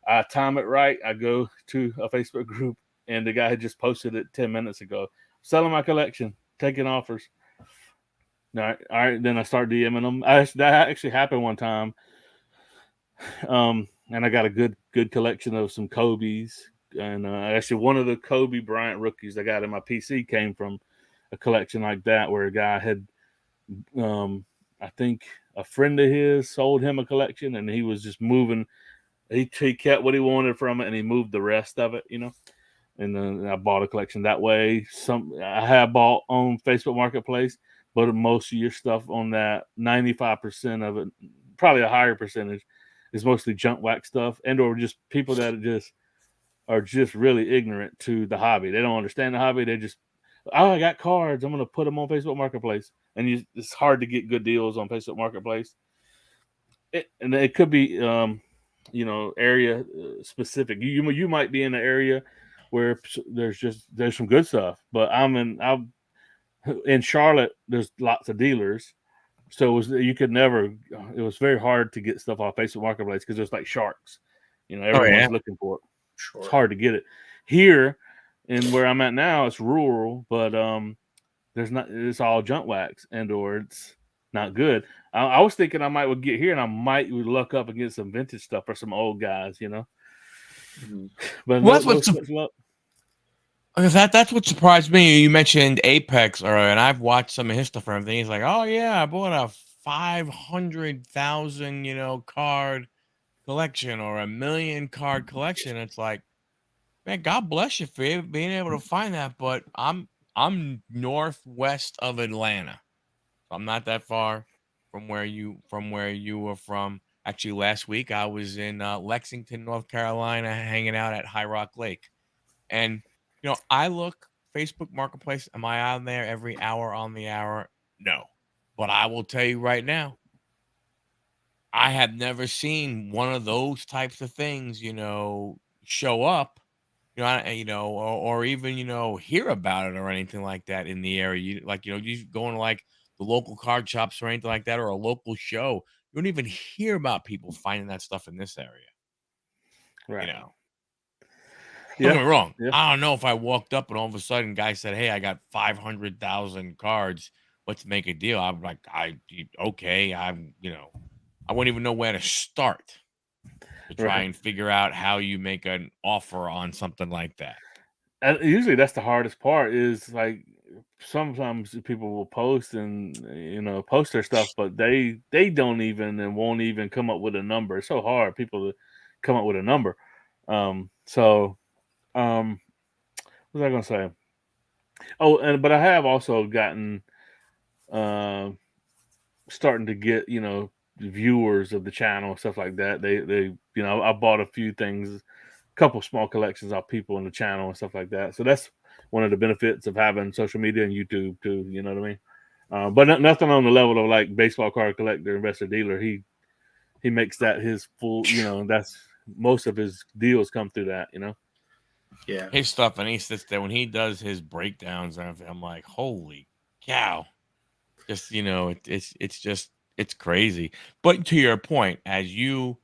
I time it right, I go to a Facebook group and the guy had just posted it 10 minutes ago, selling my collection, taking offers. All right, then I start DMing them. That actually happened one time, and I got a good collection of some Kobe's. And actually, one of the Kobe Bryant rookies I got in my PC came from a collection like that, where a guy had, I think, a friend of his sold him a collection, and he was just moving. He kept what he wanted from it, and he moved the rest of it, you know. And then I bought a collection that way. I have bought on Facebook Marketplace, but most of your stuff on that, 95% of it, probably a higher percentage, is mostly junk wax stuff, and or just people that are just really ignorant to the hobby. They don't understand the hobby. They just, I got cards, I'm going to put them on Facebook Marketplace. And it's hard to get good deals on Facebook Marketplace. And it could be, area specific. You might be in an area where there's some good stuff, but I'm in Charlotte. There's lots of dealers. So it was very hard to get stuff off Facebook Marketplace because there's like sharks. You know, everyone's looking for it. Sure. It's hard to get it here, and where I'm at now, it's rural, but it's all junk wax and or it's not good. I was thinking I would get here and I might look up and get some vintage stuff for some old guys, you know. Mm-hmm. But that's what surprised me. You mentioned Apex, and I've watched some of his stuff and everything. He's like, oh yeah, I bought a 500,000 card collection or 1 million card collection. It's like, man, God bless you for being able to find that. But I'm northwest of Atlanta, so I'm not that far from where you were from. Actually, last week I was in Lexington, North Carolina, hanging out at High Rock Lake, and I look Facebook Marketplace. Am I on there every hour on the hour? No, but I will tell you right now, I have never seen one of those types of things, show up, or even, hear about it or anything like that in the area. You going to like the local card shops or anything like that, or a local show. You don't even hear about people finding that stuff in this area. Right. Don't get me wrong. Yeah. I don't know if I walked up and all of a sudden guy said, hey, I got 500,000 cards. Let's make a deal. I'm like, okay. I wouldn't even know where to start to try and figure out how you make an offer on something like that. And usually that's the hardest part is like sometimes people will post and post their stuff, but they don't even and won't even come up with a number. It's so hard people to come up with a number. What was I gonna say? Oh, but I have also gotten starting to get viewers of the channel and stuff like that. They I bought a few things, a couple small collections of people on the channel and stuff like that. So that's one of the benefits of having social media and YouTube too. You know what I mean? But nothing on the level of like baseball card collector, investor, dealer. He makes that his full. That's most of his deals come through that. Yeah. His stuff, and he sits there when he does his breakdowns and everything. I'm like, holy cow! Just it's crazy. But to your point, as you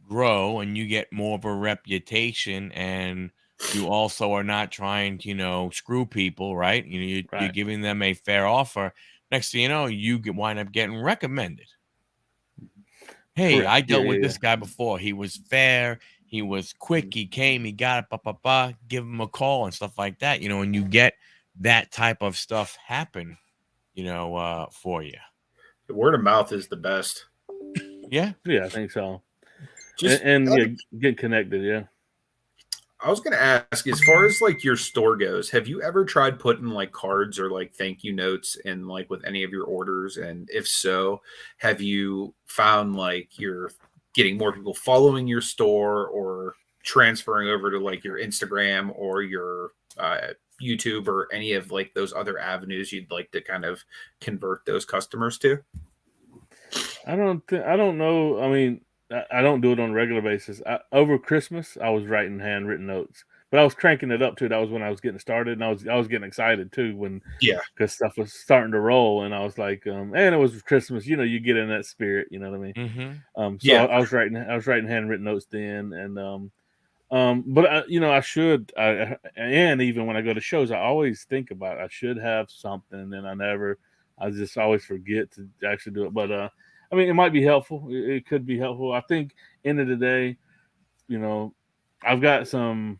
grow and you get more of a reputation, and you also are not trying to screw people, right? You're Right. giving them a fair offer. Next thing you know, wind up getting recommended. Hey, Correct. I Yeah. dealt Yeah. with Yeah. this guy before. He was fair. He was quick. He came. He got it. Give him a call and stuff like that. And you get that type of stuff happen. For you. The word of mouth is the best. Yeah. Yeah. I think so. Just And yeah, get connected. Yeah. I was going to ask, as far as like your store goes, have you ever tried putting like cards or like thank you notes in like with any of your orders? And if so, have you found like you're getting more people following your store or transferring over to like your Instagram or your YouTube or any of like those other avenues you'd like to kind of convert those customers to? I don't know. I mean, I don't do it on a regular basis. Over Christmas, I was writing handwritten notes, but I was cranking it up too. That was when I was getting started, and I was getting excited too Yeah. because stuff was starting to roll, and I was like, and it was Christmas. You get in that spirit. You know what I mean? So Yeah. I was writing handwritten notes then, and but I should, and even when I go to shows, I always think about it. I should have something, and I just always forget to actually do it. But I mean, it might be helpful. It could be helpful. I think end of the day, you know, I've got some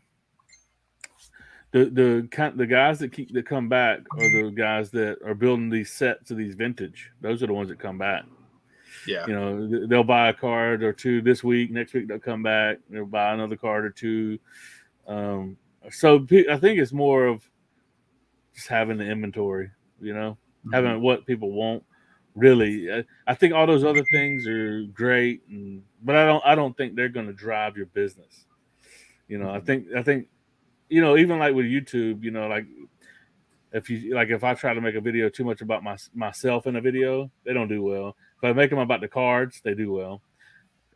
the guys that come back are the guys that are building these sets of these vintage. Those are the ones that come back. Yeah. They'll buy a card or two this week. Next week they'll come back. They'll buy another card or two. So I think it's more of just having the inventory, Mhm. having what people want. Really, I think all those other things are great, but I don't think they're going to drive your business. Mhm. I think even like with YouTube, like if I try to make a video too much about myself in a video, they don't do well. If I make them about the cards, they do well.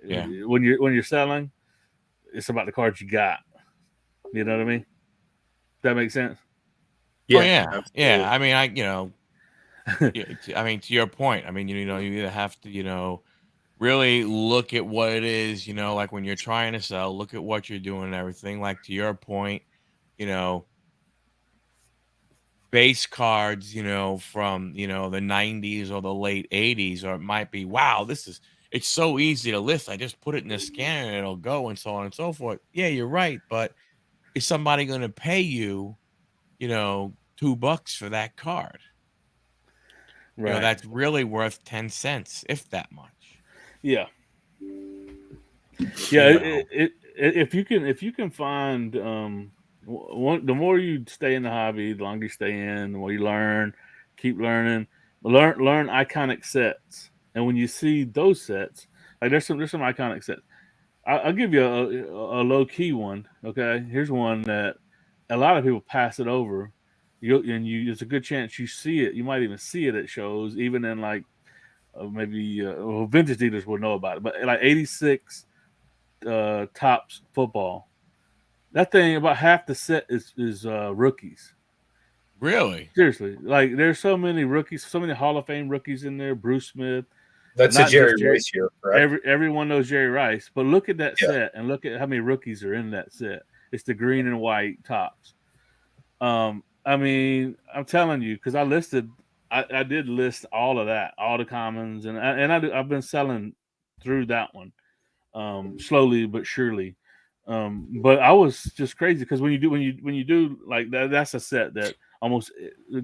Yeah. When you're selling, it's about the cards you got. You know what I mean? That makes sense. Oh Yeah. yeah. Yeah. Absolutely. I mean, I mean, to your point, I mean, you either have to, really look at what it is, like when you're trying to sell, look at what you're doing and everything. Like to your point, you know, base cards, from, the 90s or the late 80s, or it might be, wow, it's so easy to list. I just put it in the scanner and it'll go and so on and so forth. Yeah, you're right. But is somebody going to pay you, $2 for that card? Right. That's really worth 10 cents, if that much. Yeah. You Yeah. know. If you can find the more you stay in the hobby, the longer you stay in, the more you learn, keep learning, learn iconic sets. And when you see those sets, like there's some iconic sets. I'll give you a low key one. Okay, here's one that a lot of people pass it over. There's a good chance you see it. You might even see it at shows, even in like maybe vintage dealers will know about it. But like '86 tops football, that thing about half the set is rookies. Really? Seriously, like there's so many rookies, so many Hall of Fame rookies in there. Bruce Smith, That's a not Jerry just Jerry. Rice here, correct? Everyone knows Jerry Rice, but look at that Yeah. set and look at how many rookies are in that set. It's the green and white tops. I mean, I'm telling you, because I did list all of that, all the commons, I've been selling through that one, slowly but surely. But I was just crazy because when you do like that, that's a set that almost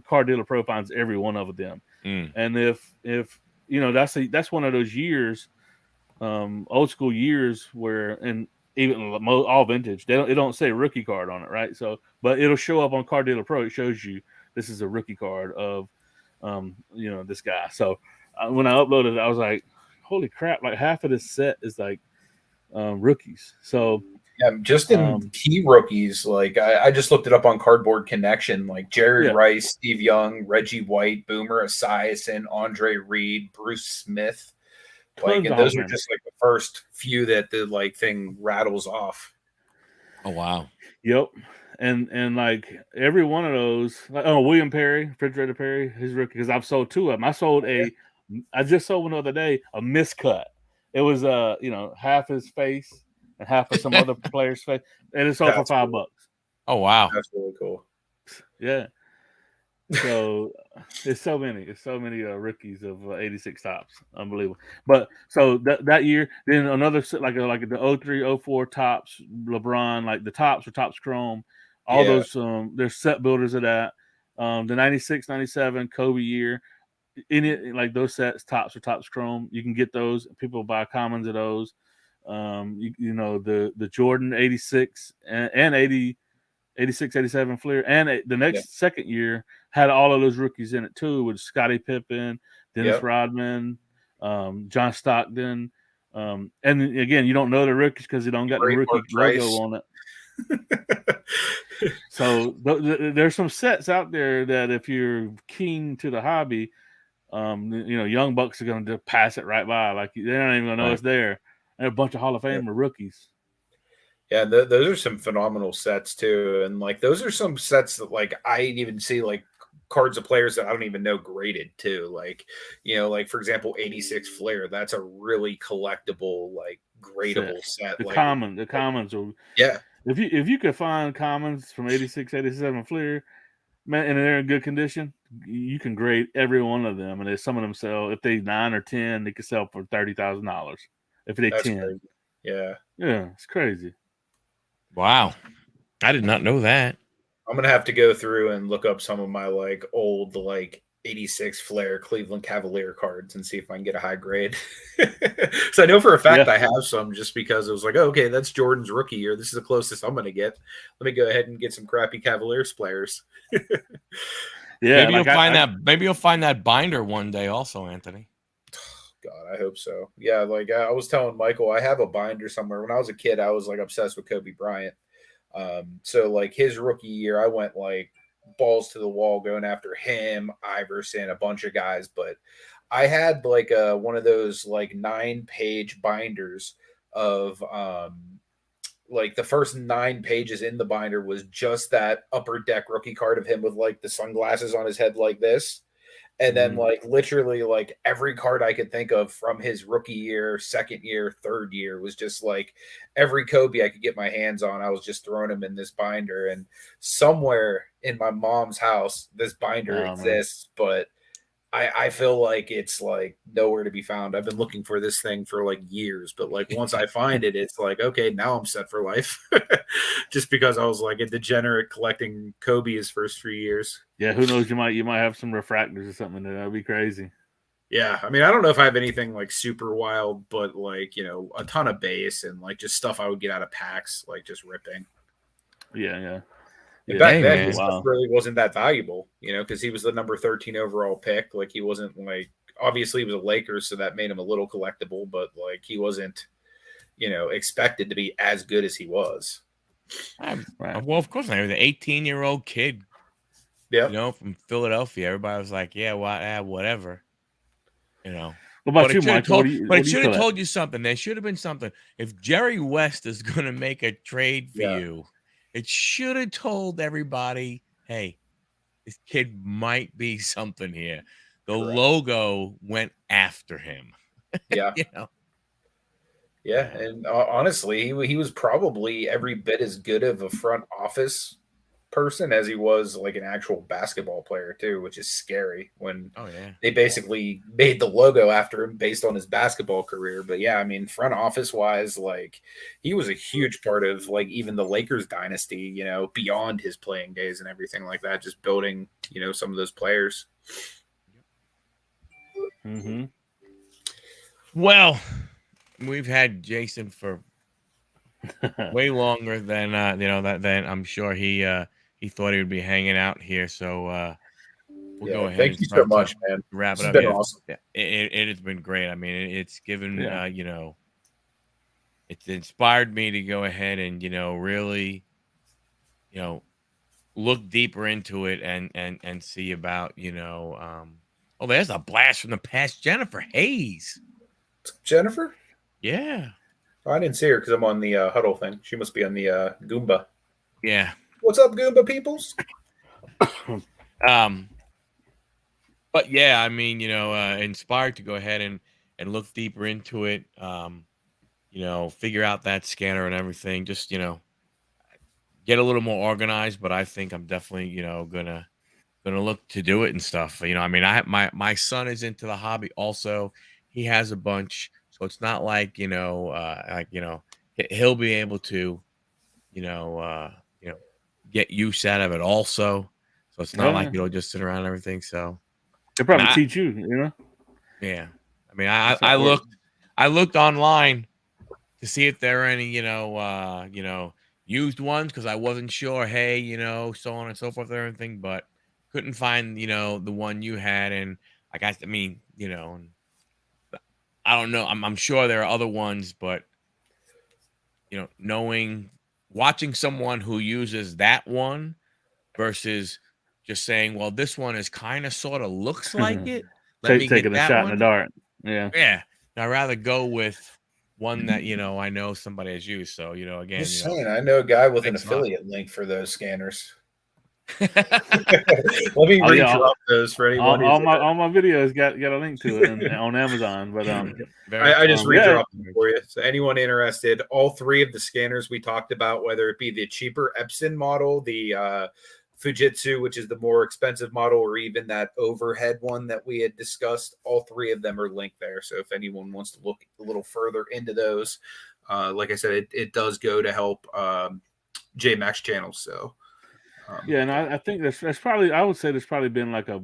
Car Dealer Pro finds every one of them. Mm. And if that's one of those years, old school years where, and even all vintage, it don't say rookie card on it, right? So, but it'll show up on Car Dealer Pro. It shows you this is a rookie card of, this guy. So when I uploaded it, I was like, holy crap! Like half of this set is like rookies. So just in key rookies, like I just looked it up on Cardboard Connection, like Jerry Rice, Steve Young, Reggie White, Boomer Esiason, Andre Reed, Bruce Smith. Like, and those are just like the first few that the like thing rattles off. Oh wow. Yep. And like every one of those, like, William Perry, Refrigerator Perry, his rookie, because I've sold 2 of them. I just sold one the other day, a miscut. It was half his face and half of some other player's face, and it sold for $5. Oh wow, that's really cool. Yeah. So it's so many rookies of 86 tops, unbelievable. But so that year, then another like the 03, 04 tops, LeBron, like the tops or tops chrome, all those there's set builders of that. The 96, 97 Kobe year, in it, like those sets, tops or tops chrome, you can get those. People buy commons of those. The Jordan 86 and 80. 86, 87 Fleer, and the next second year had all of those rookies in it too, with Scottie Pippen, Dennis Rodman, John Stockton, and again, you don't know the rookies because they don't got the rookie logo on it. So there's some sets out there that if you're keen to the hobby, young bucks are going to pass it right by, like they're not even going to know it's there. And a bunch of Hall of Famer rookies. Yeah, those are some phenomenal sets too, and like those are some sets that like I even see like cards of players that I don't even know graded too. Like, like for example, 86 Flair. That's a really collectible, like gradable set. The like, commons are yeah. If you could find commons from 86, 87 Flair, man, and they're in good condition, you can grade every one of them, and some of them sell. If they 9 or 10, they could sell for $30,000. If they 10, crazy. Yeah, it's crazy. Wow. I did not know that. I'm going to have to go through and look up some of my like old like 86 Flair Cleveland Cavalier cards and see if I can get a high grade. So I know for a fact I have some, just because it was like, okay, that's Jordan's rookie year. This is the closest I'm going to get. Let me go ahead and get some crappy Cavaliers players. Maybe you'll find that binder one day also, Anthony. God, I hope so. Yeah, like I was telling Michael, I have a binder somewhere. When I was a kid, I was like obsessed with Kobe Bryant. So like his rookie year, I went like balls to the wall going after him, Iverson, a bunch of guys. But I had like one of those like 9-page binders of like the first 9 pages in the binder was just that upper deck rookie card of him with like the sunglasses on his head like this. And then like literally like every card I could think of from his rookie year, second year, third year was just like every Kobe I could get my hands on. I was just throwing them in this binder, and somewhere in my mom's house, this binder exists, but I feel like it's like nowhere to be found. I've been looking for this thing for like years, but like once I find it, it's like, okay, now I'm set for life. Just because I was like a degenerate collecting Kobe his first 3 years. Yeah, who knows? You might have some refractors or something. That'd be crazy. Yeah, I mean, I don't know if I have anything like super wild, but like a ton of base and like just stuff I would get out of packs, like just ripping. Yeah. And back then, his stuff really wasn't that valuable, because he was the number 13 overall pick. Like he wasn't like, obviously he was a Lakers, so that made him a little collectible, but like he wasn't, expected to be as good as he was. Well, of course not. He was an 18-year-old kid, from Philadelphia. Everybody was like, yeah, whatever, What about you, Mike? But it should have told you something. There should have been something. If Jerry West is going to make a trade for you, it should have told everybody, hey, this kid might be something here. The logo went after him. Yeah. Yeah, and honestly, he was probably every bit as good of a front office person as he was like an actual basketball player too, which is scary when they basically made the logo after him based on his basketball career. But yeah, I mean, front office wise, like he was a huge part of like even the Lakers dynasty, beyond his playing days and everything like that, just building, some of those players. Well, we've had Jason for way longer than than I'm sure he thought he would be hanging out here. So we'll go ahead. Thank you so much, man. Wrap it up. It's been awesome. It has been great. I mean, it's given it's inspired me to go ahead and, really, look deeper into it and see about, oh, there's a blast from the past, Jennifer Hayes. Jennifer? Yeah. Oh, I didn't see her because I'm on the Huddle thing. She must be on the Goomba. Yeah. What's up, Goomba peoples? But yeah, I mean, inspired to go ahead and look deeper into it. Figure out that scanner and everything. Just, get a little more organized. But I think I'm definitely, gonna look to do it and stuff. I mean, I have my son is into the hobby also. He has a bunch, so it's not like, he'll be able to, you know, uh, you know, get use out of it also. So it's not like, Yeah, just sit around and everything. So they'll and probably teach you. yeah. I mean, That's how it works. I looked online to see if there are any, used ones because I wasn't sure, hey, so on and so forth and everything, but couldn't find, the one you had. And I mean, I don't know. I'm sure there are other ones, but watching someone who uses that one versus just saying, well, this one is kind of sort of looks like it. Let me get Taking a that shot in the one. dark. Yeah. Yeah. I'd rather go with one that, I know somebody has used. So, again, Just saying, I know a guy with an thanks a lot. affiliate link for those scanners. Let me Oh, yeah, redrop those for anyone who's. all my videos got a link to it on Amazon. But I just yeah. redropped them for you. So anyone interested, all three of the scanners we talked about, whether it be the cheaper Epson model, the Fujitsu, which is the more expensive model, or even that overhead one that we had discussed, all three of them are linked there. So if anyone wants to look a little further into those, like I said, it does go to help JMac's channel. So Yeah, and I think that's probably, I would say there's probably been like a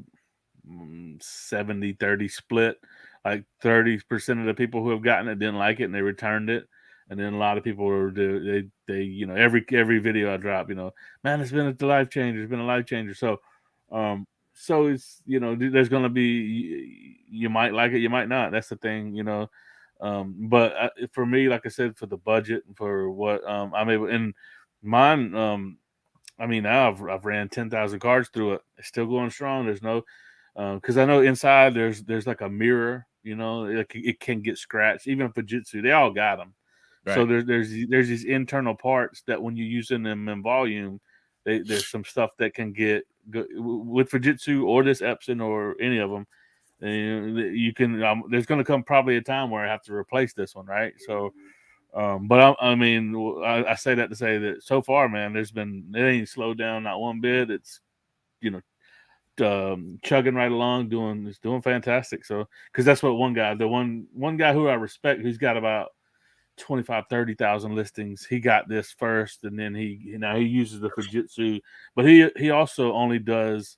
70-30 split. Like 30% of the people who have gotten it didn't like it and they returned it. And then a lot of people are they every video I drop, man, it's been a life changer. It's been a life changer. So so it's, there's gonna be, you might like it, you might not. That's the thing, but for me, like I said, for the budget and for what I'm able, and mine, I mean, now I've ran 10,000 cards through it. It's still going strong. There's no, because I know inside there's like a mirror. Like it can get scratched. Even Fujitsu, they all got them. So Right. there's these internal parts that when you're using them in volume, there's some stuff that can get with Fujitsu or this Epson or any of them. You can. There's going to come probably a time where I have to replace this one, right? So. But I mean, I say that to say that so far, man, it ain't slowed down not one bit. It's, chugging right along, doing fantastic. So, because that's what the one guy who I respect, who's got about 25-30,000 listings, he got this first, and then he uses the Fujitsu, but he also only does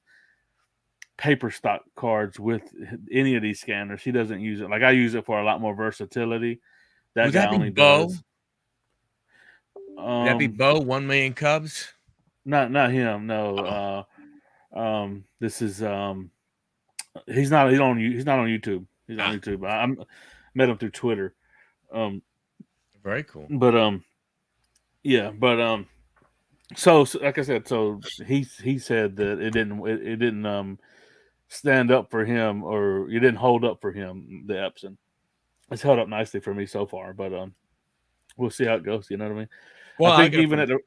paper stock cards with any of these scanners. He doesn't use it. Like I use it for a lot more versatility. That Would guy that be only Bo? does. Would that be Bo? 1 million Cubs? Not him. No. This is he's not on YouTube. He's on YouTube. I met him through Twitter. Very cool. But yeah. But so like I said, so he said that it didn't stand up for him, or it didn't hold up for him. The Epson. It's held up nicely for me so far, but we'll see how it goes. You know what I mean? Well, I think even at the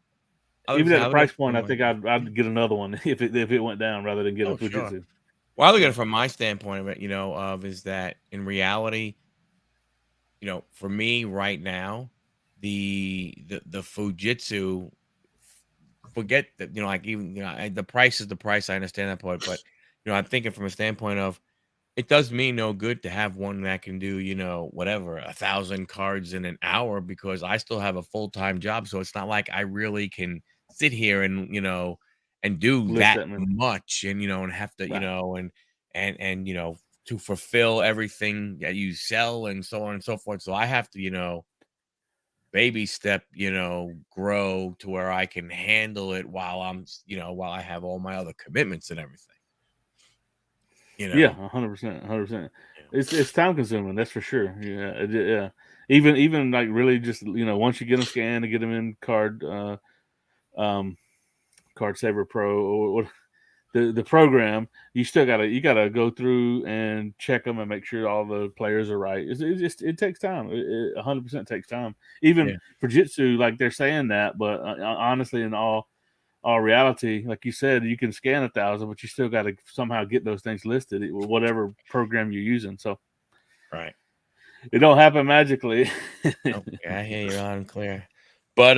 look at price it point, I from think I'd get another one if it went down rather than get a oh, sure. Fujitsu. Well, I look at it from my standpoint of it, is that in reality, for me right now, the Fujitsu, forget that, like even, the price is the price. I understand that part, but I'm thinking from a standpoint of it does me no good to have one that can do, whatever, 1,000 cards in an hour because I still have a full-time job. So it's not like I really can sit here and, and do List that that man. much and, and have to, Right. and, to fulfill everything that you sell and so on and so forth. So I have to, baby step, grow to where I can handle it while I'm, while I have all my other commitments and everything. Yeah, 100%, 100%. It's time consuming, that's for sure. Yeah. Even like really just once you get them scanned and get them in um, Card Saver Pro or the program, you still gotta go through and check them and make sure all the players are right. It takes time. It 100% takes time. Even Yeah. for Jitsu, like they're saying that, but honestly, in all reality, like you said, you can scan 1,000, but you still got to somehow get those things listed with whatever program you're using. So Right. it don't happen magically. Okay, I hear you loud and clear. But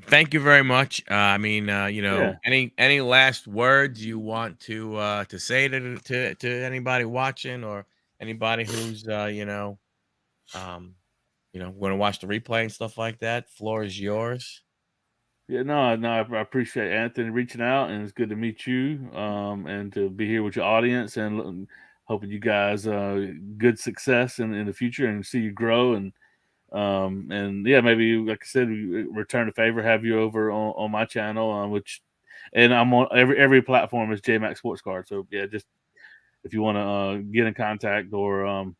thank you very much. I mean, Yeah. any last words you want to say to anybody watching or anybody who's um, want to watch the replay and stuff like that? Floor is yours. Yeah, no, I appreciate Anthony reaching out, and it's good to meet you, and to be here with your audience, and hoping you guys good success in the future, and see you grow, and yeah, maybe like I said, return the favor, have you over on my channel, and I'm on every platform is JMac Sports Card. So yeah, just if you want to get in contact or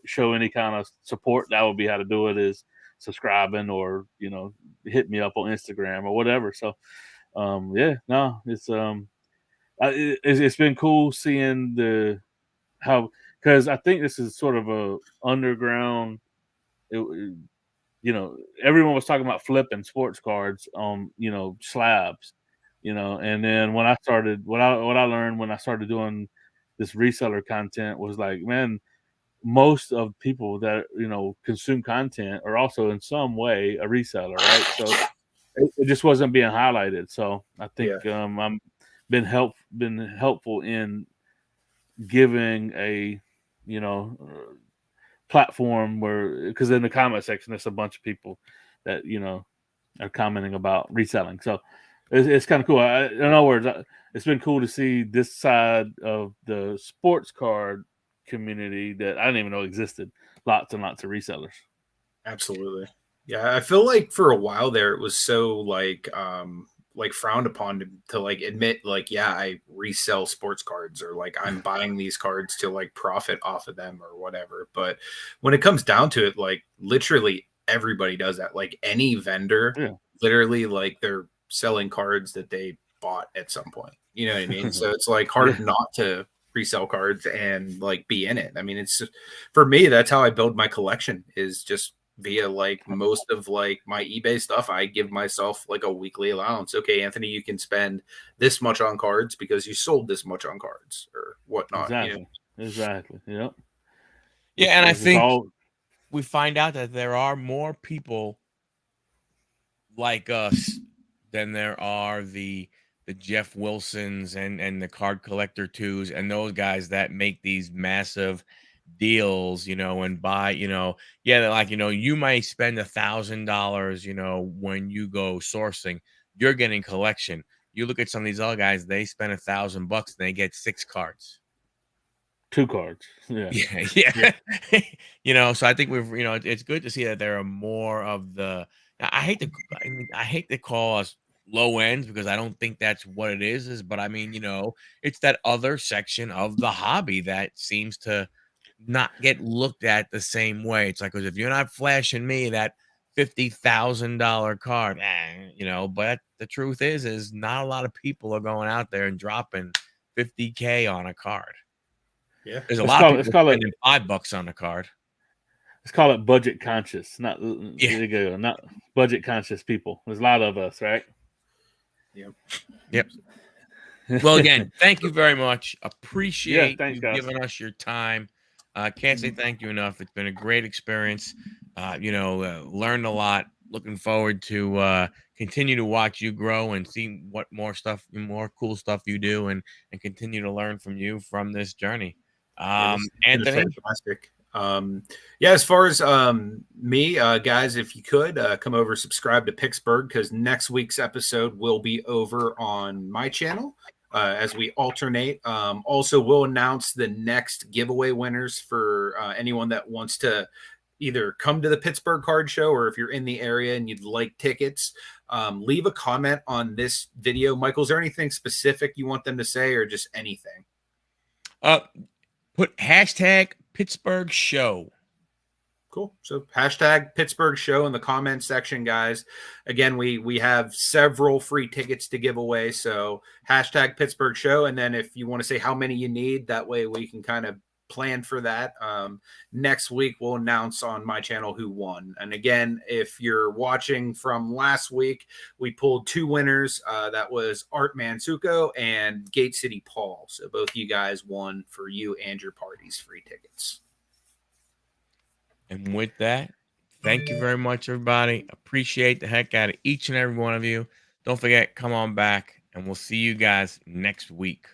show any kind of support, that would be how to do it, is subscribing or hit me up on Instagram or whatever. So yeah, no, it's been cool seeing how, because I think this is sort of a underground. It, Everyone was talking about flipping sports cards on slabs, and then when I started, what I learned when I started doing this reseller content was like, man, most of people that consume content are also in some way a reseller, right? So it just wasn't being highlighted. So I think Yeah. I'm been helpful in giving a you know platform where, because in the comment section there's a bunch of people that are commenting about reselling. So it's kind of cool. In other words, it's been cool to see this side of the sports card community that I didn't even know existed. Lots and lots of resellers. Absolutely. Yeah, I feel like for a while there it was so like frowned upon to like admit like, yeah, I resell sports cards, or like I'm buying these cards to like profit off of them or whatever. But when it comes down to it, like literally everybody does that. Like any vendor, Yeah. literally like they're selling cards that they bought at some point. You know what I mean? So it's like Yeah. hard not to resell cards and like be in it. I mean, it's just, for me, that's how I build my collection, is just via like most of like my eBay stuff. I give myself like a weekly allowance. Okay, Anthony, you can spend this much on cards because you sold this much on cards or whatnot. Exactly. Yep. Yeah, and I It's think all. we find out that there are more people like us than there are the Jeff Wilsons and the card collector twos and those guys that make these massive deals, and buy, yeah, they're like, you might spend $1,000, when you go sourcing, you're getting collection. You look at some of these other guys, they spend $1,000 and they get 6 cards. 2 cards. Yeah. Yeah. So I think it's good to see that there are more of the. I hate to call us low ends because I don't think that's what it is, but I mean, it's that other section of the hobby that seems to not get looked at the same way. It's like, 'cause if you're not flashing me that $50,000 card, but the truth is not a lot of people are going out there and dropping 50K on a card. Yeah. There's a Let's lot of call it. people spending $5 on a card. Let's call it budget conscious. Not Yeah. there you go. Not budget conscious people. There's a lot of us, right? Yep. Well, again, thank you very much. Yeah, Appreciate thanks, you guys. giving us your time. Can't say thank you enough. It's been a great experience. Learned a lot. Looking forward to continue to watch you grow and see what more cool stuff you do, and continue to learn from you from this journey. This has been Anthony, fantastic. Yeah, as far as me, guys, if you could come over, subscribe to Picksburgh, because next week's episode will be over on my channel as we alternate. Also, we'll announce the next giveaway winners for anyone that wants to either come to the Pittsburgh Card Show, or if you're in the area and you'd like tickets, leave a comment on this video. Michael, is there anything specific you want them to say, or just anything? Put hashtag Pittsburgh Show. Cool. So hashtag Pittsburgh Show in the comment section, guys. Again, we have several free tickets to give away. So hashtag Pittsburgh Show. And then if you want to say how many you need, that way we can kind of plan for that. Next week, we'll announce on my channel who won. And again, if you're watching from last week, we pulled 2 winners. That was Art Mansuko and Gate City Paul. So both you guys won for you and your party's free tickets. And with that, thank you very much, everybody. Appreciate the heck out of each and every one of you. Don't forget, come on back, and we'll see you guys next week.